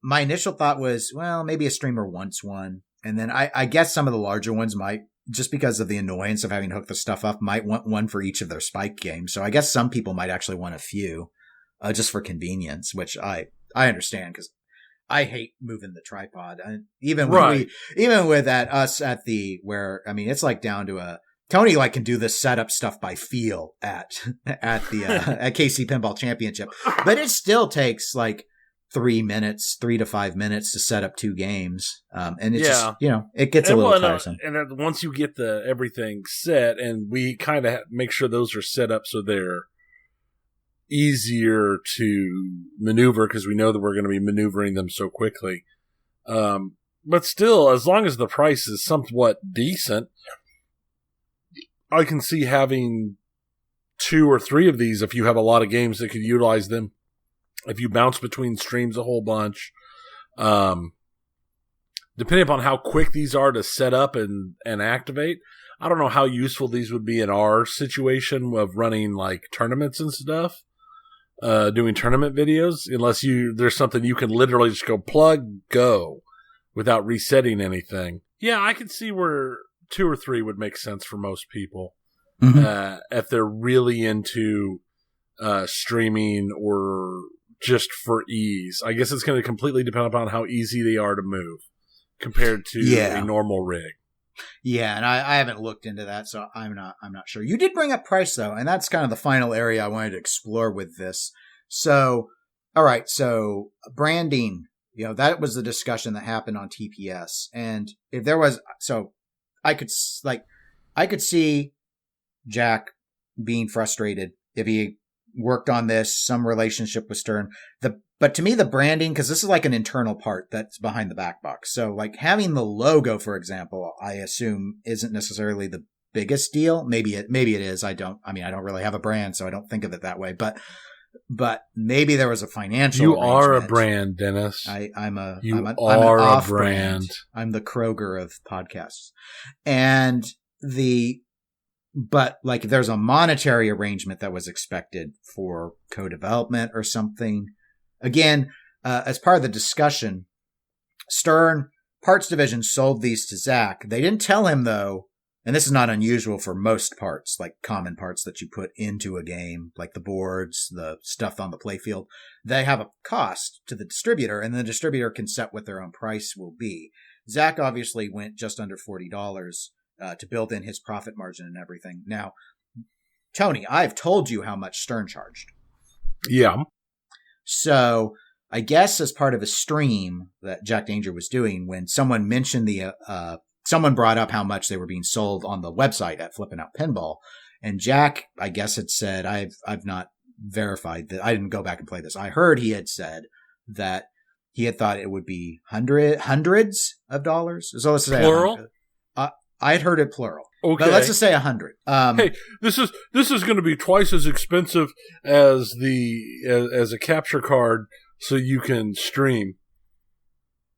my initial thought was, well, maybe a streamer wants one, and then I guess some of the larger ones might, just because of the annoyance of having to hook the stuff up, might want one for each of their Spike games. So I guess some people might actually want a few, just for convenience, which I understand because I hate moving the tripod. Even with us at it's like down to Tony like can do this setup stuff by feel at the at KC Pinball Championship, but it still takes like 3 to 5 minutes to set up 2 games. And it's just, it gets a little tiresome. And then once you get everything set, and we kind of make sure those are set up so they're easier to maneuver because we know that we're going to be maneuvering them so quickly. But still, as long as the price is somewhat decent, I can see having 2 or 3 of these if you have a lot of games that could utilize them. If you bounce between streams a whole bunch, depending upon how quick these are to set up and activate, I don't know how useful these would be in our situation of running like tournaments and stuff. Doing tournament videos, unless there's something you can literally just go plug, go, without resetting anything. Yeah, I could see where 2 or 3 would make sense for most people. Mm-hmm. If they're really into streaming or just for ease. I guess it's going to completely depend upon how easy they are to move compared to a normal rig. Yeah, and I haven't looked into that, so I'm not sure. You did bring up price though, and that's kind of the final area I wanted to explore with this. So, all right, so branding, that was the discussion that happened on TPS, and if there was, so I could see Jack being frustrated if he worked on this, some relationship with Stern. But to me, the branding, because this is like an internal part that's behind the back box. So like having the logo, for example, I assume isn't necessarily the biggest deal. Maybe it is. I don't really have a brand, so I don't think of it that way. But but maybe there was a financial You are a arrangement. brand, Dennis. I'm an off-brand. I'm the Kroger of podcasts. But like there's a monetary arrangement that was expected for co-development or something. Again, as part of the discussion, Stern Parts Division sold these to Zach. They didn't tell him though, and this is not unusual for most parts, like common parts that you put into a game, like the boards, the stuff on the playfield. They have a cost to the distributor, and the distributor can set what their own price will be. Zach obviously went just under $40 to build in his profit margin and everything. Now, Tony, I've told you how much Stern charged. Yeah. So I guess as part of a stream that Jack Danger was doing, when someone mentioned someone brought up how much they were being sold on the website at Flippin' Out Pinball, and Jack, I guess, had said, I've not verified that. I didn't go back and play this. I heard he had said that he had thought it would be hundreds of dollars. So let's say plural. I had heard it plural. Okay, but let's just say 100. Hey, this is going to be twice as expensive as as a capture card, so you can stream.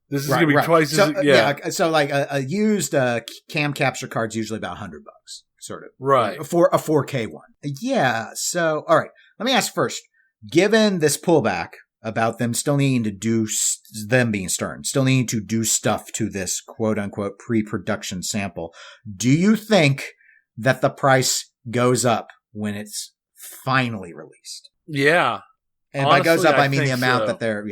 This is going to be twice as So like a used cam capture card's usually about $100, sort of. Right. For a 4K one. Yeah. So all right. Let me ask first. Given this pullback about them still needing to do them being Stern, still needing to do stuff to this quote unquote pre-production sample, do you think that the price goes up when it's finally released? Yeah. And honestly, by goes up, I mean the amount that they're,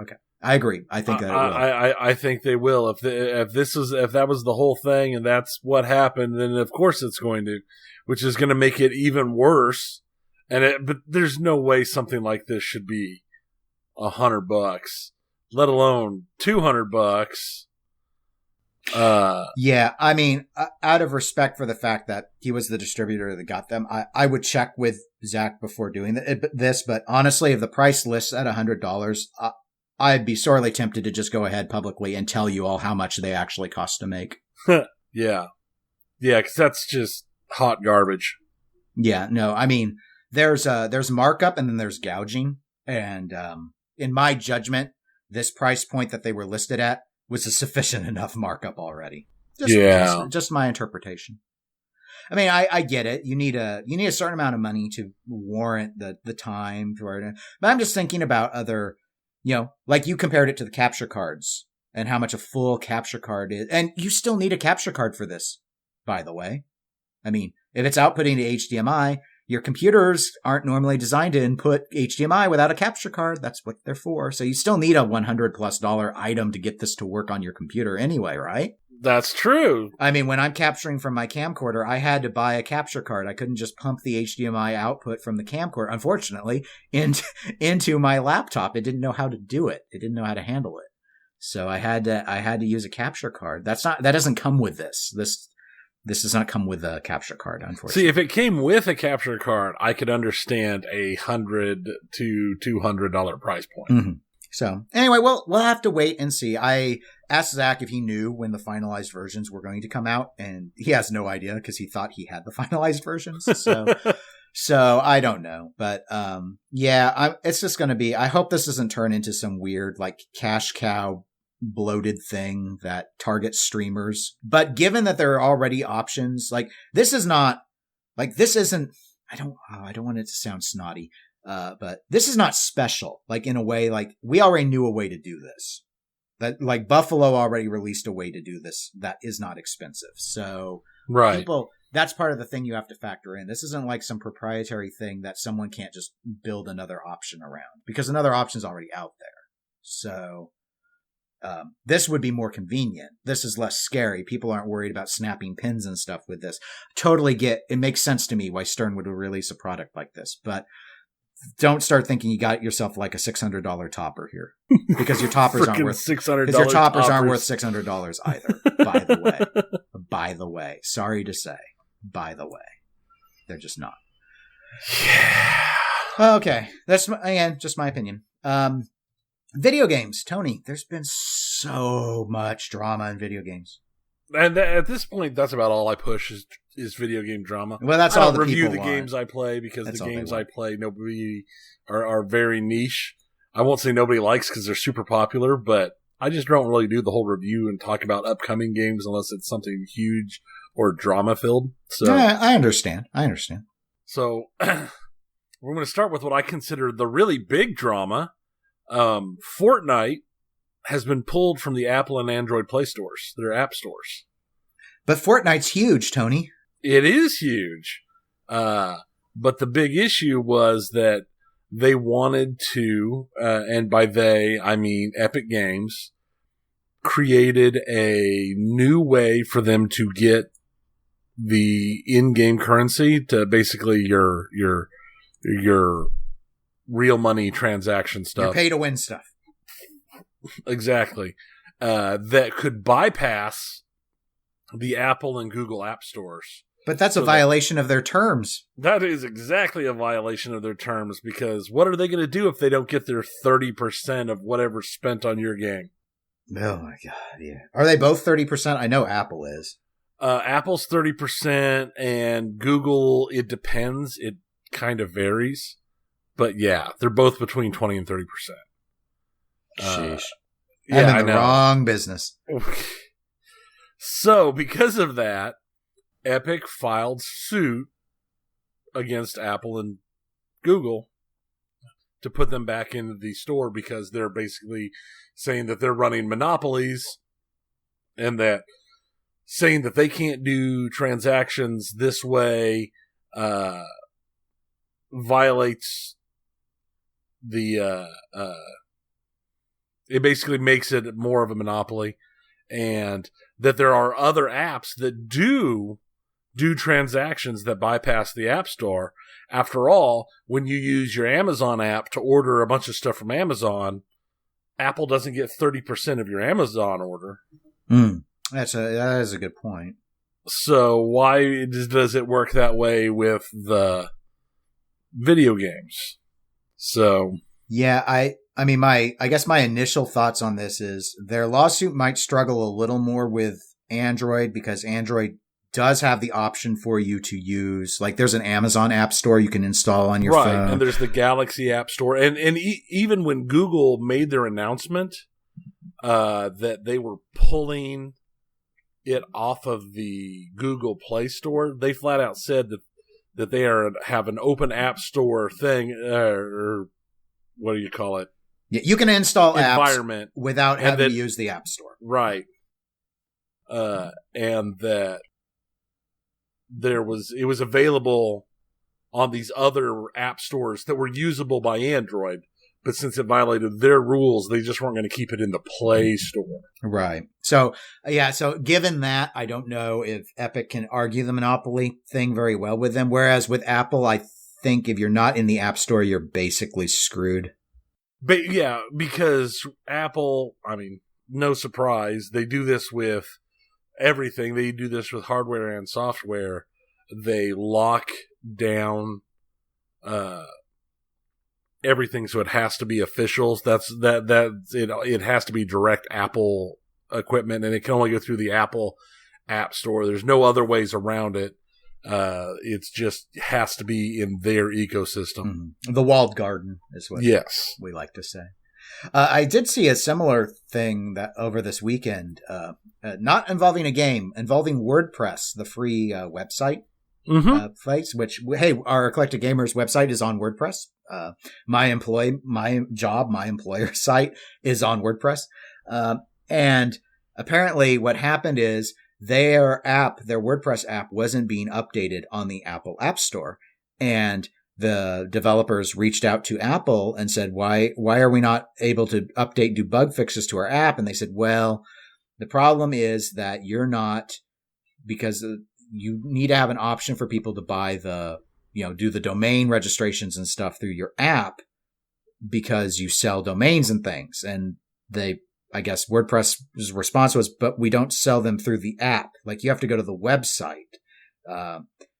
okay. I agree. I think that it will. I think they will. If that was the whole thing and that's what happened, then of course it's going to, which is going to make it even worse. But there's no way something like this should be $100, let alone $200. Yeah, I mean, out of respect for the fact that he was the distributor that got them, I would check with Zach before doing this. But honestly, if the price lists at $100, I'd be sorely tempted to just go ahead publicly and tell you all how much they actually cost to make. Yeah, because that's just hot garbage. Yeah, no, I mean, there's markup and then there's gouging, and in my judgment, this price point that they were listed at was a sufficient enough markup already. Just my interpretation. I mean, I get it. You need a certain amount of money to warrant the time for it. But I'm just thinking about other, like you compared it to the capture cards and how much a full capture card is. And you still need a capture card for this, by the way. I mean, if it's outputting to HDMI, your computers aren't normally designed to input HDMI without a capture card. That's what they're for. So you still need a $100+ item to get this to work on your computer anyway, right? That's true. I mean, when I'm capturing from my camcorder, I had to buy a capture card. I couldn't just pump the HDMI output from the camcorder, unfortunately, into my laptop. It didn't know how to do it. It didn't know how to handle it. So I had to use a capture card. That doesn't come with this. This does not come with a capture card, unfortunately. See, if it came with a capture card, I could understand a $100 to $200 price point. Mm-hmm. So anyway, we'll have to wait and see. I asked Zach if he knew when the finalized versions were going to come out, and he has no idea because he thought he had the finalized versions. So I don't know, but it's just going to be. I hope this doesn't turn into some weird like cash cow bloated thing that targets streamers. But given that there are already options, like this isn't. I don't want it to sound snotty. But this is not special. Like in a way, like we already knew a way to do this. That like Buffalo already released a way to do this that is not expensive. So right. That's part of the thing you have to factor in. This isn't like some proprietary thing that someone can't just build another option around because another option is already out there. So this would be more convenient. This is less scary. People aren't worried about snapping pins and stuff with this. Totally get it. Makes sense to me why Stern would release a product like this, but don't start thinking you got yourself like a $600 topper here because your toppers aren't worth $600. Because your toppers aren't worth $600 either. By the way, sorry to say, by the way, they're just not. Yeah. Okay, that's again just my opinion. Video games, Tony. There's been so much drama in video games. And at this point, that's about all I push is video game drama. Well, that's I all don't the review people the want. games I play because That's the all they games want. I play nobody are very niche. I won't say nobody likes because they're super popular, but I just don't really do the whole review and talk about upcoming games unless it's something huge or drama filled. So Yeah, I understand. So we're going to start with what I consider the really big drama. Fortnite has been pulled from the Apple and Android Play stores, their app stores. But Fortnite's huge, Tony. It is huge. But the big issue was that they wanted to, and by they, I mean Epic Games, created a new way for them to get the in-game currency to basically your real money transaction stuff. Your pay-to-win stuff. Exactly. That could bypass the Apple and Google app stores. But that's a violation of their terms. That is exactly a violation of their terms, because what are they going to do if they don't get their 30% of whatever's spent on your game? Oh my God, yeah. Are they both 30%? I know Apple is. Apple's 30% and Google, it depends. It kind of varies. But yeah, they're both between 20 and 30%. Sheesh. Yeah, I'm in the wrong business. So, because of that, Epic filed suit against Apple and Google to put them back into the store because they're basically saying that they're running monopolies and that saying that they can't do transactions this way violates the it basically makes it more of a monopoly, and that there are other apps that do transactions that bypass the App Store. After all, when you use your Amazon app to order a bunch of stuff from Amazon, Apple doesn't get 30% of your Amazon order. That is a good point. So why does it work that way with the video games? So yeah, I guess my initial thoughts on this is their lawsuit might struggle a little more with Android because Android does have the option for you to use, like there's an Amazon app store you can install on your phone. And there's the Galaxy app store. And even when Google made their announcement that they were pulling it off of the Google Play Store, they flat out said that they have an open app store thing, or what do you call it? Yeah, you can install environment apps without having to use the App Store. Right. And that it was available on these other app stores that were usable by Android, but since it violated their rules, they just weren't going to keep it in the Play Store. Right. So, yeah, so given that, I don't know if Epic can argue the monopoly thing very well with them, whereas with Apple, I think if you're not in the App Store, you're basically screwed. But yeah, because Apple, I mean, no surprise, they do this with everything. They do this with hardware and software. They lock down everything, so it has to be official. It has to be direct Apple equipment, and it can only go through the Apple App Store. There's no other ways around it. It's just has to be in their ecosystem. Mm-hmm. The walled garden is what we like to say. I did see a similar thing that over this weekend, not involving a game, involving WordPress, the free website place. Which, hey, our Eclectic Gamers website is on WordPress. My employer site is on WordPress, and apparently, what happened is their WordPress app wasn't being updated on the Apple App Store, and the developers reached out to Apple and said, why are we not able to update, do bug fixes to our app? And they said, well, the problem is that you're not, because you need to have an option for people to buy do the domain registrations and stuff through your app because you sell domains and things. And I guess WordPress's response was, but we don't sell them through the app. Like, you have to go to the website.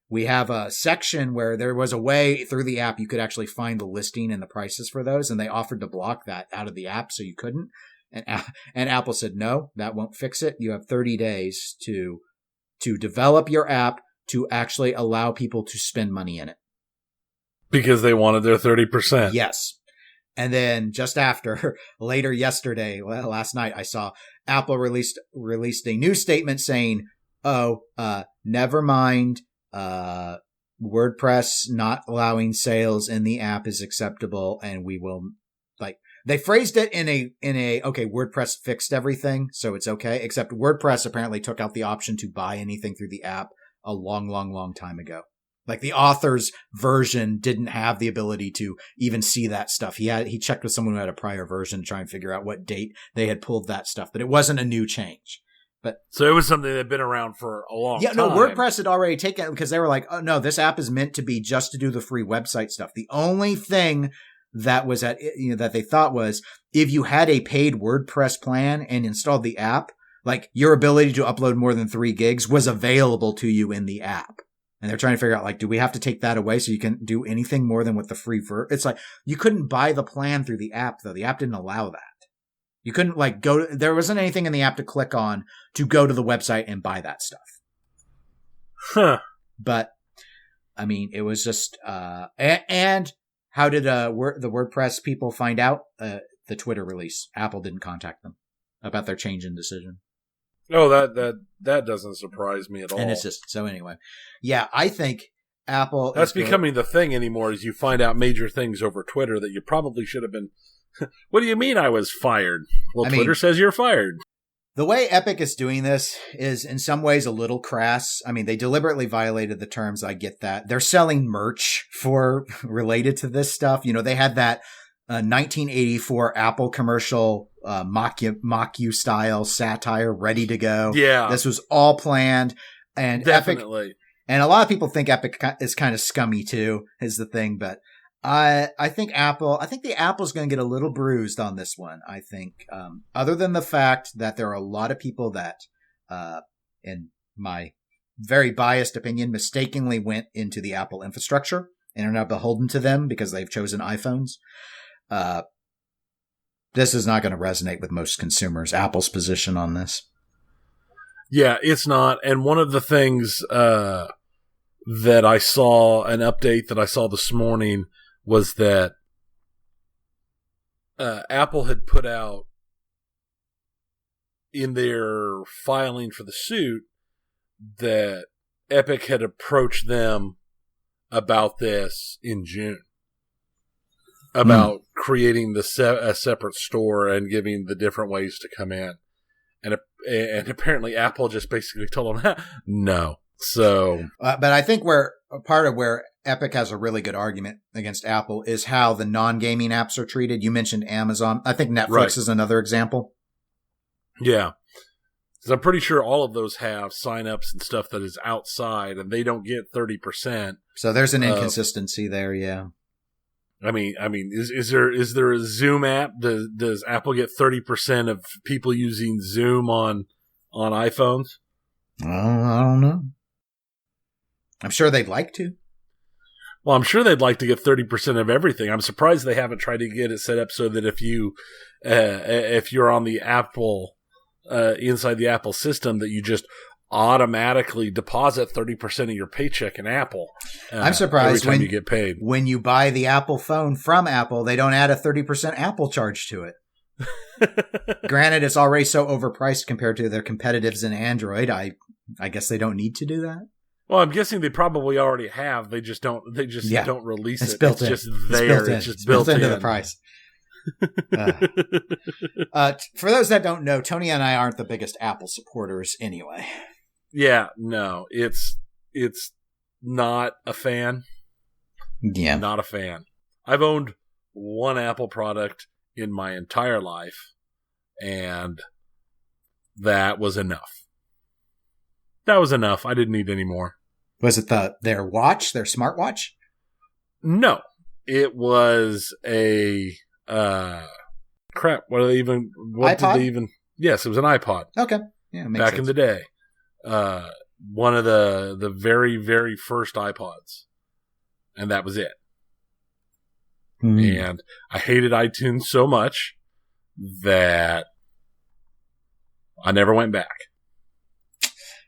We have a section where there was a way through the app you could actually find the listing and the prices for those, and they offered to block that out of the app so you couldn't. And Apple said, no, that won't fix it. You have 30 days to develop your app to actually allow people to spend money in it. Because they wanted their 30%. Yes. And then just after, later yesterday, last night, I saw Apple released a new statement saying, never mind, WordPress not allowing sales in the app is acceptable, and we will, they phrased it in a, okay, WordPress fixed everything, so it's okay, except WordPress apparently took out the option to buy anything through the app a long, long, long time ago. Like the author's version didn't have the ability to even see that stuff. He checked with someone who had a prior version to try and figure out what date they had pulled that stuff, but it wasn't a new change. So it was something that had been around for a long time. Yeah, no, WordPress had already taken it because they were like, oh no, this app is meant to be just to do the free website stuff. The only thing that was that they thought was if you had a paid WordPress plan and installed the app, like your ability to upload more than 3 gigs was available to you in the app. And they're trying to figure out, like, do we have to take that away so you can do anything more than with the free It's like you couldn't buy the plan through the app, though. The app didn't allow that. You couldn't there wasn't anything in the app to click on to go to the website and buy that stuff. Huh. But I mean, it was just, and how did the WordPress people find out? The Twitter release. Apple didn't contact them about their change in decision. Oh, that doesn't surprise me at all. And it's just, so anyway. Yeah, I think Apple That's becoming the thing anymore, is you find out major things over Twitter that you probably should have been. What do you mean I was fired? Well, Twitter says you're fired. The way Epic is doing this is in some ways a little crass. I mean, they deliberately violated the terms. I get that. They're selling merch related to this stuff. You know, they had that 1984 Apple commercial, mock you style satire ready to go. Yeah. This was all planned. And Definitely. Epic, and a lot of people think Epic is kind of scummy too, is the thing. But I think the Apple's going to get a little bruised on this one. I think, other than the fact that there are a lot of people that, in my very biased opinion, mistakenly went into the Apple infrastructure and are now beholden to them because they've chosen iPhones. This is not going to resonate with most consumers. Apple's position on this. Yeah, it's not. And one of the things, that I saw, an update that I saw this morning, was that Apple had put out in their filing for the suit that Epic had approached them about this in June, about creating a separate store and giving the different ways to come in. And apparently Apple just basically told them, no. So, but I think part of where Epic has a really good argument against Apple is how the non-gaming apps are treated. You mentioned Amazon. I think Netflix is another example. Yeah. Because I'm pretty sure all of those have signups and stuff that is outside, and they don't get 30%. So there's an inconsistency there, yeah. I mean, is there a Zoom app? Does Apple get 30% of people using Zoom on iPhones? I don't know. I'm sure they'd like to. Well, I'm sure they'd like to get 30% of everything. I'm surprised they haven't tried to get it set up so that if you're on the Apple, inside the Apple system, that you just automatically deposit 30% of your paycheck in Apple. I'm surprised every time you get paid. When you buy the Apple phone from Apple, they don't add a 30% Apple charge to it. Granted, it's already so overpriced compared to their competitors in Android. I guess they don't need to do that. Well, I'm guessing they probably already have. They just don't release it. Built in. Just there. It's just built into the price. For those that don't know, Tony and I aren't the biggest Apple supporters anyway. Yeah, no, it's not a fan. Yeah, not a fan. I've owned one Apple product in my entire life, and that was enough. That was enough. I didn't need any more. Was it their watch, their smartwatch? No, it was a crap. What did they even? Yes, it was an iPod. Okay, yeah, back in the day. One of the very, very first iPods, and that was it. And I hated iTunes so much that I never went back.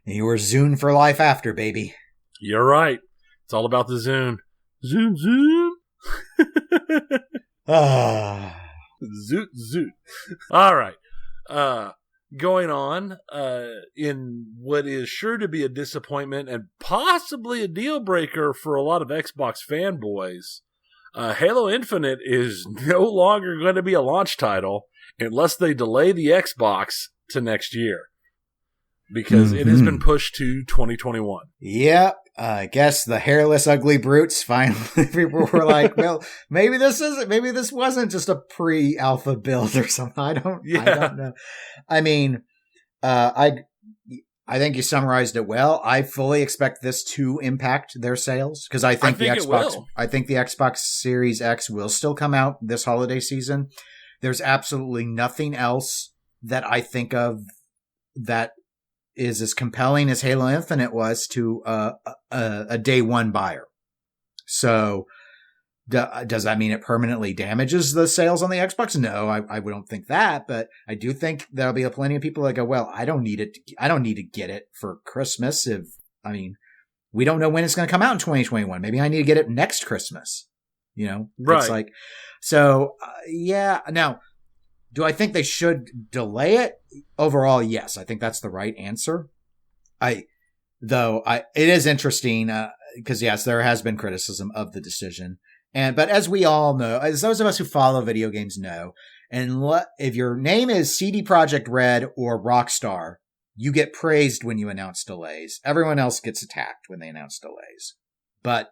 You were Zune for life after, baby. You're right. It's all about the Zune. Zune, Zune. Zoot, zoot. All right. Going on, in what is sure to be a disappointment and possibly a deal breaker for a lot of Xbox fanboys, Halo Infinite is no longer going to be a launch title unless they delay the Xbox to next year, because it has been pushed to 2021. Yep. I guess the hairless, ugly brutes finally, people were like, well, maybe this wasn't just a pre-alpha build or something. I don't know. I mean, I think you summarized it well. I fully expect this to impact their sales, because I think the Xbox Series X will still come out this holiday season. There's absolutely nothing else that I think of that is as compelling as Halo Infinite was to a day one buyer. So does that mean it permanently damages the sales on the Xbox? No, I don't think that, but I do think there'll be plenty of people that go, well, I don't need it. I don't need to get it for Christmas. We don't know when it's going to come out in 2021. Maybe I need to get it next Christmas. Right. It's like, so yeah. Now, do I think they should delay it? Overall, yes. I think that's the right answer. It is interesting because yes, there has been criticism of the decision, but as we all know, as those of us who follow video games know, if your name is CD Projekt Red or Rockstar, you get praised when you announce delays. Everyone else gets attacked when they announce delays. But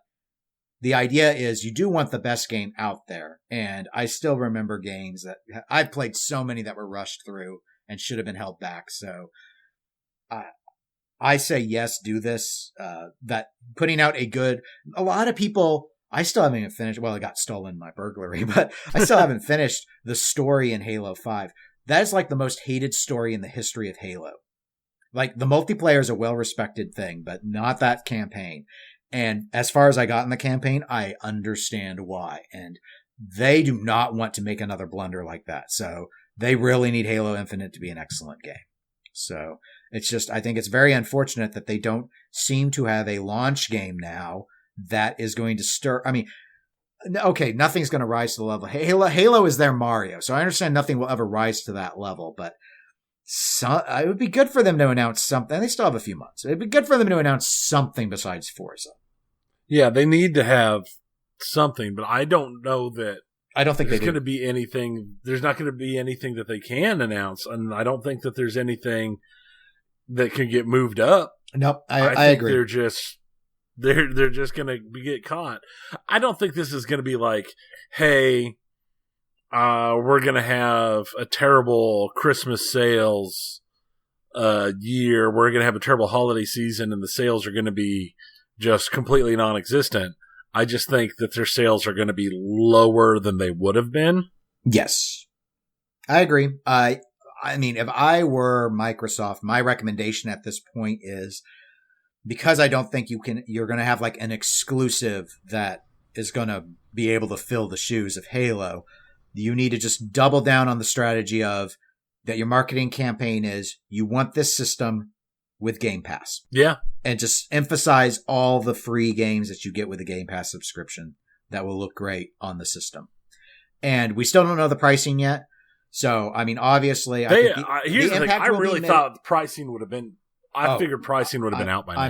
the idea is you do want the best game out there. And I still remember games that I've played so many that were rushed through and should have been held back. So I say, yes, do this. That putting out a lot of people, I still haven't even finished. Well, it got stolen in my burglary, but I still haven't finished the story in Halo 5. That is like the most hated story in the history of Halo. Like, the multiplayer is a well-respected thing, but not that campaign. And as far as I got in the campaign, I understand why. And they do not want to make another blunder like that. So they really need Halo Infinite to be an excellent game. So it's just, I think it's very unfortunate that they don't seem to have a launch game now that is going to stir. I mean, okay, nothing's going to rise to the level. Halo is their Mario. So I understand nothing will ever rise to that level, but it would be good for them to announce something. They still have a few months. It'd be good for them to announce something besides Forza. Yeah, they need to have something, but I don't know that. I don't think there's going to be anything. There's not going to be anything that they can announce, and I don't think that there's anything that can get moved up. Nope, I agree. They're just going to get caught. I don't think this is going to be like, hey, we're going to have a terrible Christmas sales year. We're going to have a terrible holiday season, and the sales are going to be just completely non-existent. I just think that their sales are going to be lower than they would have been. Yes, I agree. I mean, if I were Microsoft, my recommendation at this point is, because I don't think you're going to have like an exclusive that is going to be able to fill the shoes of Halo. You need to just double down on the strategy of that your marketing campaign is you want this system with Game Pass. Yeah. And just emphasize all the free games that you get with a Game Pass subscription that will look great on the system. And we still don't know the pricing yet. So, I mean, obviously, here's the thing. I really thought the pricing would have been, I figured pricing would have been out by now.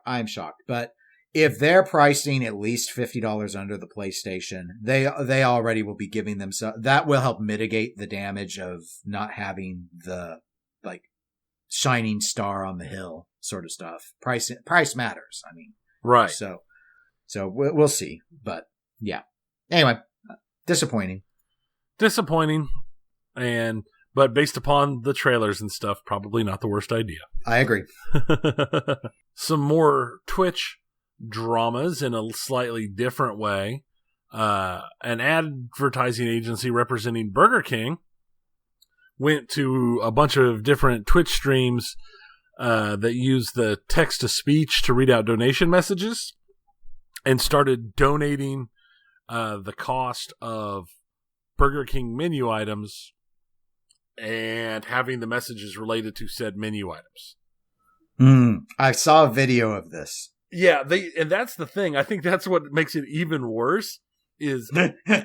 I'm shocked. But if they're pricing at least $50 under the PlayStation, they already will be giving them that will help mitigate the damage of not having the like shining star on the hill sort of stuff. Price matters. I mean, right. So we'll see. But yeah. Anyway, disappointing. But based upon the trailers and stuff, probably not the worst idea. I agree. Some more Twitch dramas in a slightly different way. An advertising agency representing Burger King went to a bunch of different Twitch streams that use the text-to-speech to read out donation messages and started donating the cost of Burger King menu items and having the messages related to said menu items. I saw a video of this. Yeah, and that's the thing. I think that's what makes it even worse is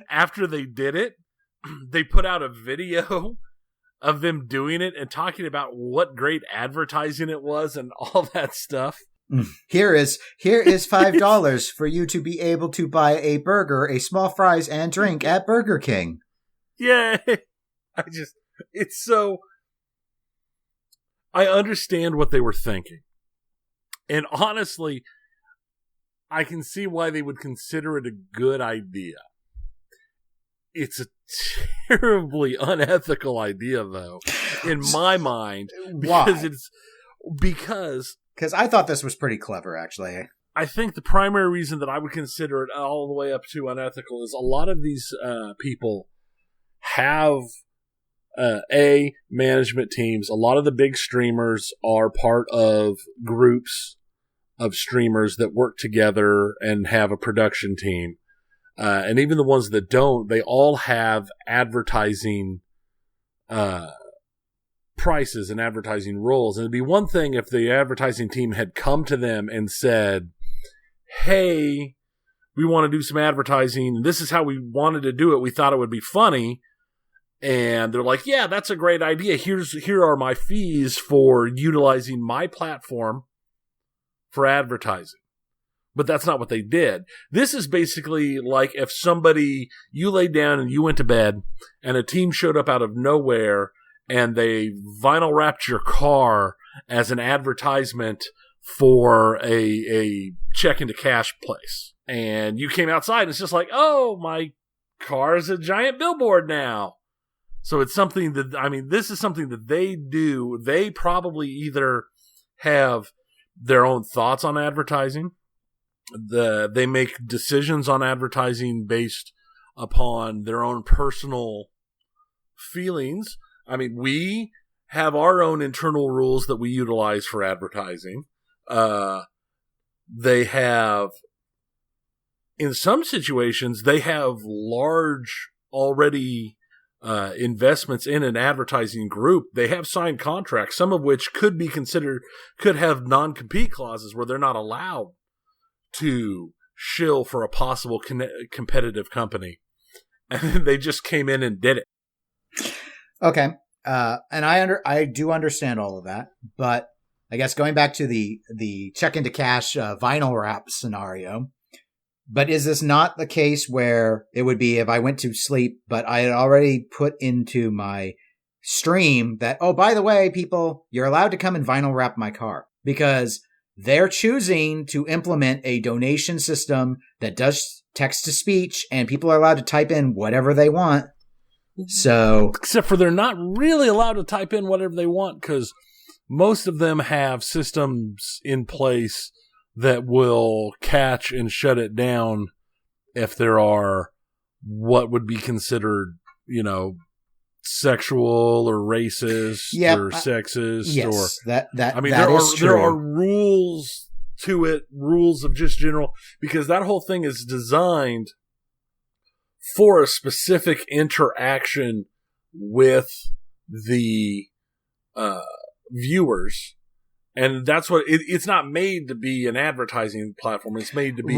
after they did it, they put out a video of them doing it and talking about what great advertising it was and all that stuff. Here is $5 for you to be able to buy a burger, a small fries, and drink at Burger King. Yeah, I understand what they were thinking. And honestly, I can see why they would consider it a good idea. It's a terribly unethical idea, though, in my mind. Why? Because I thought this was pretty clever, actually. I think the primary reason that I would consider it all the way up to unethical is a lot of these people have management teams. A lot of the big streamers are part of groups of streamers that work together and have a production team. And even the ones that don't, they all have advertising prices and advertising rules. And it'd be one thing if the advertising team had come to them and said, hey, we want to do some advertising. This is how we wanted to do it. We thought it would be funny. And they're like, yeah, that's a great idea. Here are my fees for utilizing my platform for advertising. But that's not what they did. This is basically like if you laid down and you went to bed and a team showed up out of nowhere and they vinyl wrapped your car as an advertisement for a check into cash place. And you came outside and it's just like, oh, my car is a giant billboard now. So it's something this is something that they do. They probably either have their own thoughts on advertising. They make decisions on advertising based upon their own personal feelings. I mean, we have our own internal rules that we utilize for advertising. They have, in some situations, they have large already investments in an advertising group. They have signed contracts, some of which could have non-compete clauses where they're not allowed to shill for a possible competitive company. And then they just came in and did it. Okay. And I do understand all of that, but I guess going back to the check into cash vinyl wrap scenario, but is this not the case where it would be if I went to sleep, but I had already put into my stream that, oh, by the way, people, you're allowed to come and vinyl wrap my car because they're choosing to implement a donation system that does text to speech and people are allowed to type in whatever they want. So, except for they're not really allowed to type in whatever they want because most of them have systems in place that will catch and shut it down if there are what would be considered, sexual or racist or sexist. Yes, or that there are rules to it, rules of just general, because that whole thing is designed for a specific interaction with the viewers. And that's what it's not made to be an advertising platform. It's made to be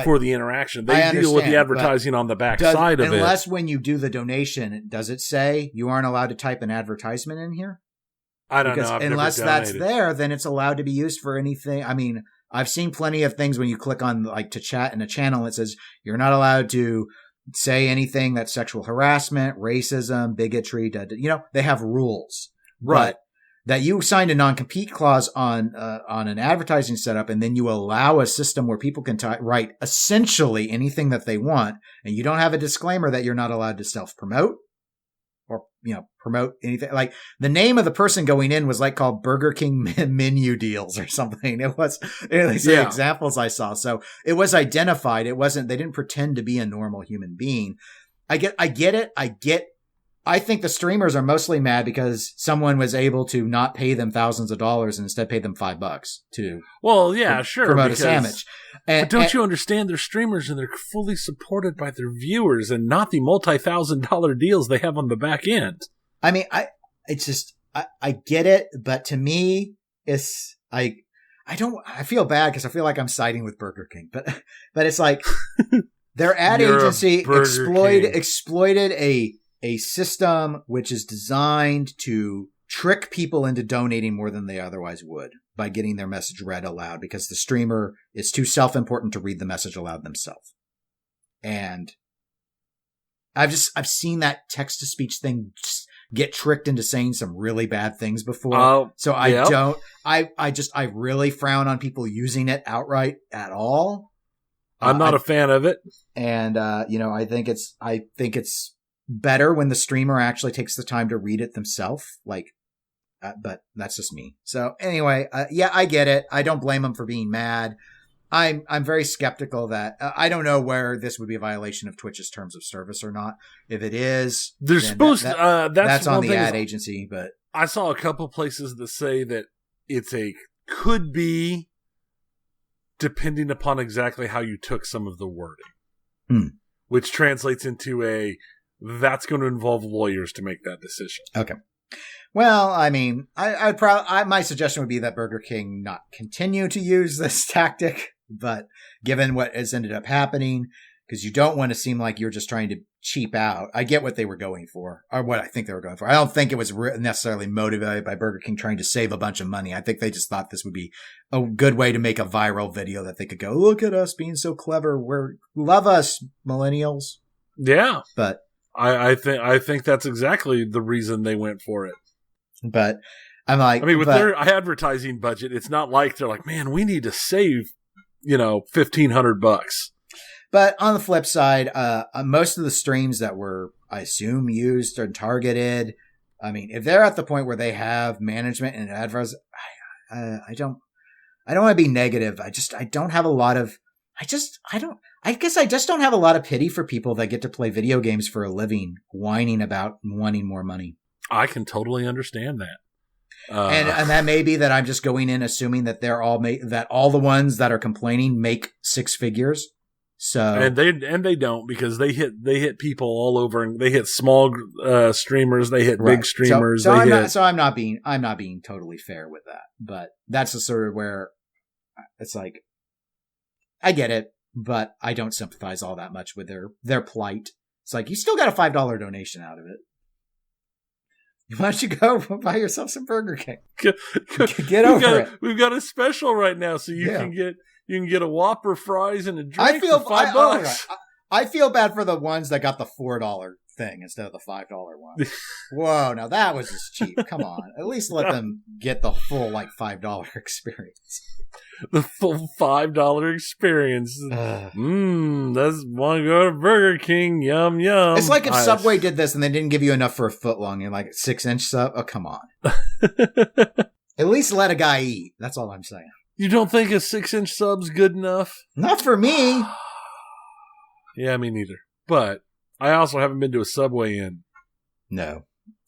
for the interaction. They deal with the advertising on the back side of it. Unless when you do the donation, does it say you aren't allowed to type an advertisement in here? I don't know. Unless that's there, then it's allowed to be used for anything. I mean, I've seen plenty of things when you click on to chat in a channel, it says you're not allowed to say anything that's sexual harassment, racism, bigotry. They have rules. Right. But that you signed a non-compete clause on an advertising setup, and then you allow a system where people can write essentially anything that they want, and you don't have a disclaimer that you're not allowed to self-promote or promote anything. Like the name of the person going in was called Burger King menu deals or something. It was the examples I saw. So it was identified. It wasn't. They didn't pretend to be a normal human being. I get it. I think the streamers are mostly mad because someone was able to not pay them thousands of dollars and instead pay them $5 to promote a sandwich. But don't you understand? They're streamers and they're fully supported by their viewers and not the multi-$1,000 deals they have on the back end. I mean, I get it, but to me, I feel bad because I feel like I'm siding with Burger King, but it's like their ad agency exploited a system which is designed to trick people into donating more than they otherwise would by getting their message read aloud because the streamer is too self-important to read the message aloud themselves. And I've seen that text-to-speech thing get tricked into saying some really bad things before. So I really frown on people using it outright at all. I'm not a fan of it. And, I think it's better when the streamer actually takes the time to read it themselves. But that's just me. So anyway, I get it. I don't blame them for being mad. I'm very skeptical that I don't know where this would be a violation of Twitch's terms of service or not. If it is, that's on the ad agency. But I saw a couple places that say that could be depending upon exactly how you took some of the wording, which translates into that's going to involve lawyers to make that decision. Okay. Well, I mean, my suggestion would be that Burger King not continue to use this tactic, but given what has ended up happening, because you don't want to seem like you're just trying to cheap out. I get what they were going for, or what I think they were going for. I don't think it was necessarily motivated by Burger King trying to save a bunch of money. I think they just thought this would be a good way to make a viral video that they could go, look at us being so clever. Love us, millennials. Yeah. But I think that's exactly the reason they went for it. But I'm like, with their advertising budget, it's not like they're like, man, we need to save, $1,500. But on the flip side, most of the streams that were, I assume, used and targeted, I mean, if they're at the point where they have management and advertising, I don't want to be negative. I guess I don't have a lot of pity for people that get to play video games for a living, whining about wanting more money. I can totally understand that. And that may be that I'm just going in assuming that that all the ones that are complaining make six figures. So and they don't, because they hit people all over, and they hit small streamers, they hit big streamers. I'm not being totally fair with that, but that's the sort of where it's like, I get it, but I don't sympathize all that much with their plight. It's like, you still got a $5 donation out of it. Why don't you go buy yourself some Burger King? Get over it. We've got a special right now, so you can get a Whopper, fries, and a drink for $5. I feel bad for the ones that got the $4 thing instead of the $5 one. Whoa, now that was just cheap. Come on, at least let them get the full $5 experience. The full $5 experience. That's want to go to Burger King. Yum yum. It's like if Subway did this and they didn't give you enough for a foot long. You're like 6-inch sub. Oh, come on. At least let a guy eat. That's all I'm saying. You don't think a 6-inch sub's good enough? Not for me. Yeah, me neither. But I also haven't been to a Subway in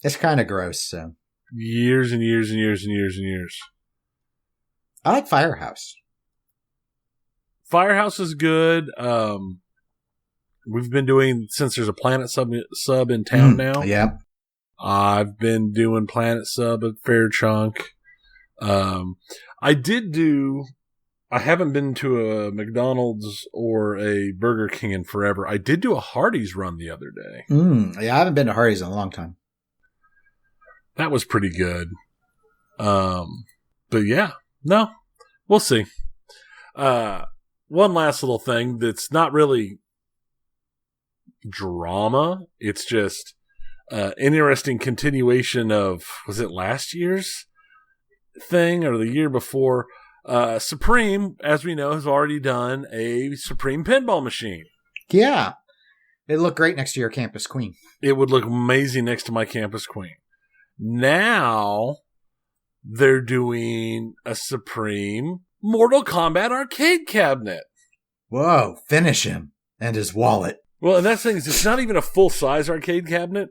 it's kind of gross. So years and years and years and years and years. I like Firehouse. Firehouse is good. We've been doing, since there's a Planet Sub in town now. Yeah. I've been doing Planet Sub at Fair Chunk. I haven't been to a McDonald's or a Burger King in forever. I did do a Hardee's run the other day. Yeah, I haven't been to Hardee's in a long time. That was pretty good. But yeah, no, we'll see. One last little thing that's not really drama. It's just an interesting continuation of, was it last year's thing or the year before? Supreme, as we know, has already done a Supreme pinball machine. Yeah. It looked great next to your Campus Queen. It would look amazing next to my Campus Queen. Now they're doing a Supreme Mortal Kombat arcade cabinet. Whoa, finish him and his wallet. Well, and that's the thing, is it's not even a full-size arcade cabinet.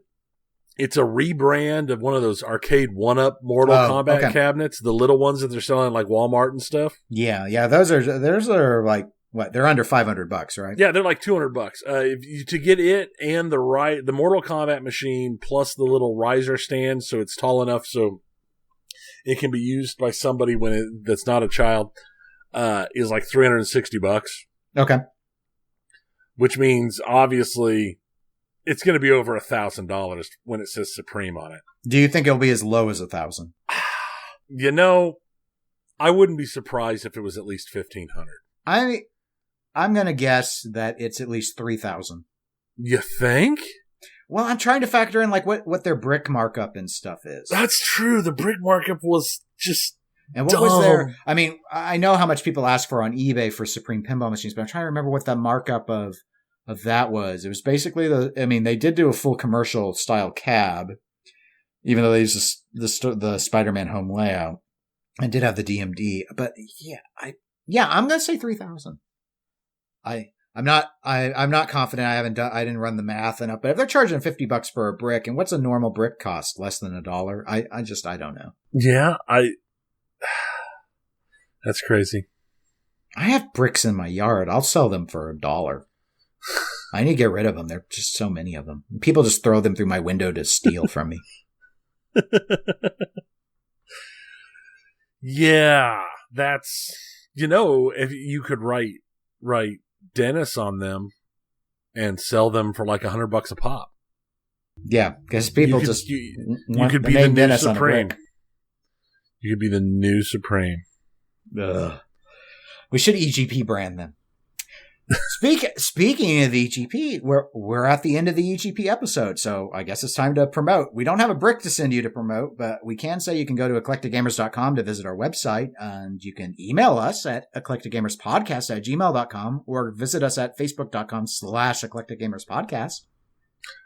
It's a rebrand of one of those arcade one-up Mortal Kombat cabinets, the little ones that they're selling like Walmart and stuff. Yeah, those are like what? They're under $500, right? Yeah, they're like $200. To get it and the Mortal Kombat machine plus the little riser stand, so it's tall enough so it can be used by somebody that's not a child, is like $360. Okay. Which means obviously it's going to be over $1,000 when it says Supreme on it. Do you think it'll be as low as $1,000? You know, I wouldn't be surprised if it was at least $1,500. I'm going to guess that it's at least $3,000. You think? Well, I'm trying to factor in like what their brick markup and stuff is. That's true. The brick markup was just and what dumb. was there? I mean, I know how much people ask for on eBay for Supreme pinball machines, but I'm trying to remember what the markup of that was. It was basically they did do a full commercial style cab, even though they used the Spider-Man home layout and did have the DMD. But I'm going to say 3,000. I'm not confident. I didn't run the math enough, but if they're charging $50 for a brick, and what's a normal brick cost? Less than $1? I don't know. Yeah, that's crazy. I have bricks in my yard. I'll sell them for $1. I need to get rid of them. There are just so many of them. People just throw them through my window to steal from me. Yeah, that's, if you could write Dennis on them and sell them for like $100 a pop. Yeah, because people you could be the new Dennis Supreme. You could be the new Supreme. Ugh. We should EGP brand them. Speaking of the EGP, we're at the end of the EGP episode, so I guess it's time to promote. We don't have a brick to send you to promote, but we can say you can go to eclecticgamers.com to visit our website, and you can email us at eclecticgamerspodcast@gmail.com or visit us at facebook.com/eclecticgamerspodcast.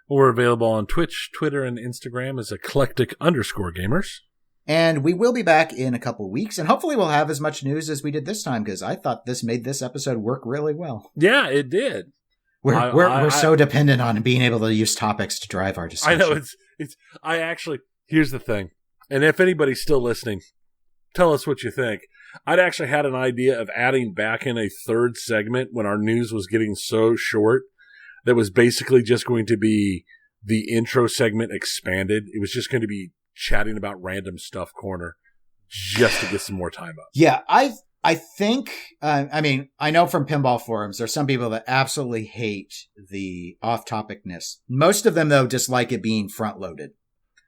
We're available on Twitch, Twitter, and Instagram as eclectic_gamers. And we will be back in a couple of weeks, and hopefully we'll have as much news as we did this time, because I thought this made this episode work really well. Yeah, it did. We're so dependent on being able to use topics to drive our discussion. I know here's the thing, and if anybody's still listening, tell us what you think. I'd actually had an idea of adding back in a third segment when our news was getting so short that was basically just going to be the intro segment expanded. It was just going to be chatting about random stuff corner just to get some more time up. Yeah, I think, I know from pinball forums, there's some people that absolutely hate the off-topicness. Most of them, though, dislike it being front-loaded.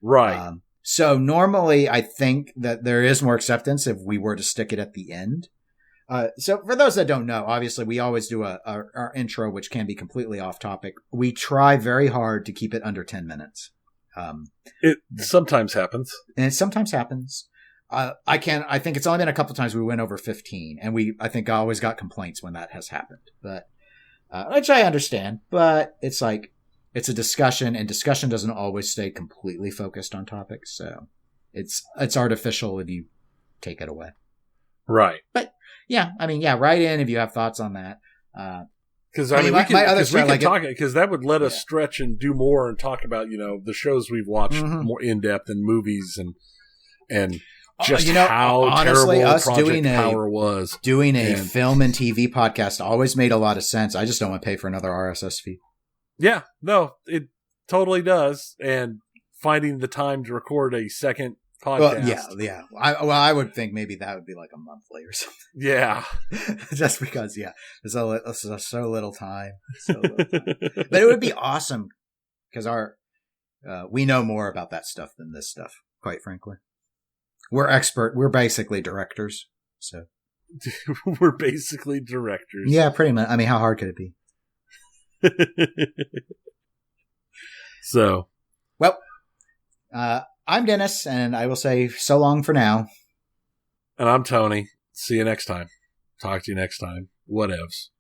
Right. So normally, I think that there is more acceptance if we were to stick it at the end. So for those that don't know, obviously, we always do our intro, which can be completely off-topic. We try very hard to keep it under 10 minutes. It sometimes happens. And it sometimes happens. I think it's only been a couple times we went over 15, and I think I always got complaints when that has happened, but, which I understand, but it's like, it's a discussion, and discussion doesn't always stay completely focused on topics. So it's artificial if you take it away. Right. But yeah, write in if you have thoughts on that. Because we can talk it, because that would let us stretch and do more and talk about the shows we've watched more in depth and movies and just how honestly, terrible us Project Power was. Doing a film and TV podcast always made a lot of sense. I just don't want to pay for another RSS feed. Yeah, no, it totally does. And finding the time to record a second podcast. Well, yeah. I would think maybe that would be like a monthly or something. Yeah. Just because, there's so little time. But it would be awesome because we know more about that stuff than this stuff, quite frankly. We're basically directors. So we're basically directors. Yeah, pretty much. How hard could it be? So, well, I'm Dennis, and I will say so long for now. And I'm Tony. See you next time. Talk to you next time. Whatevs.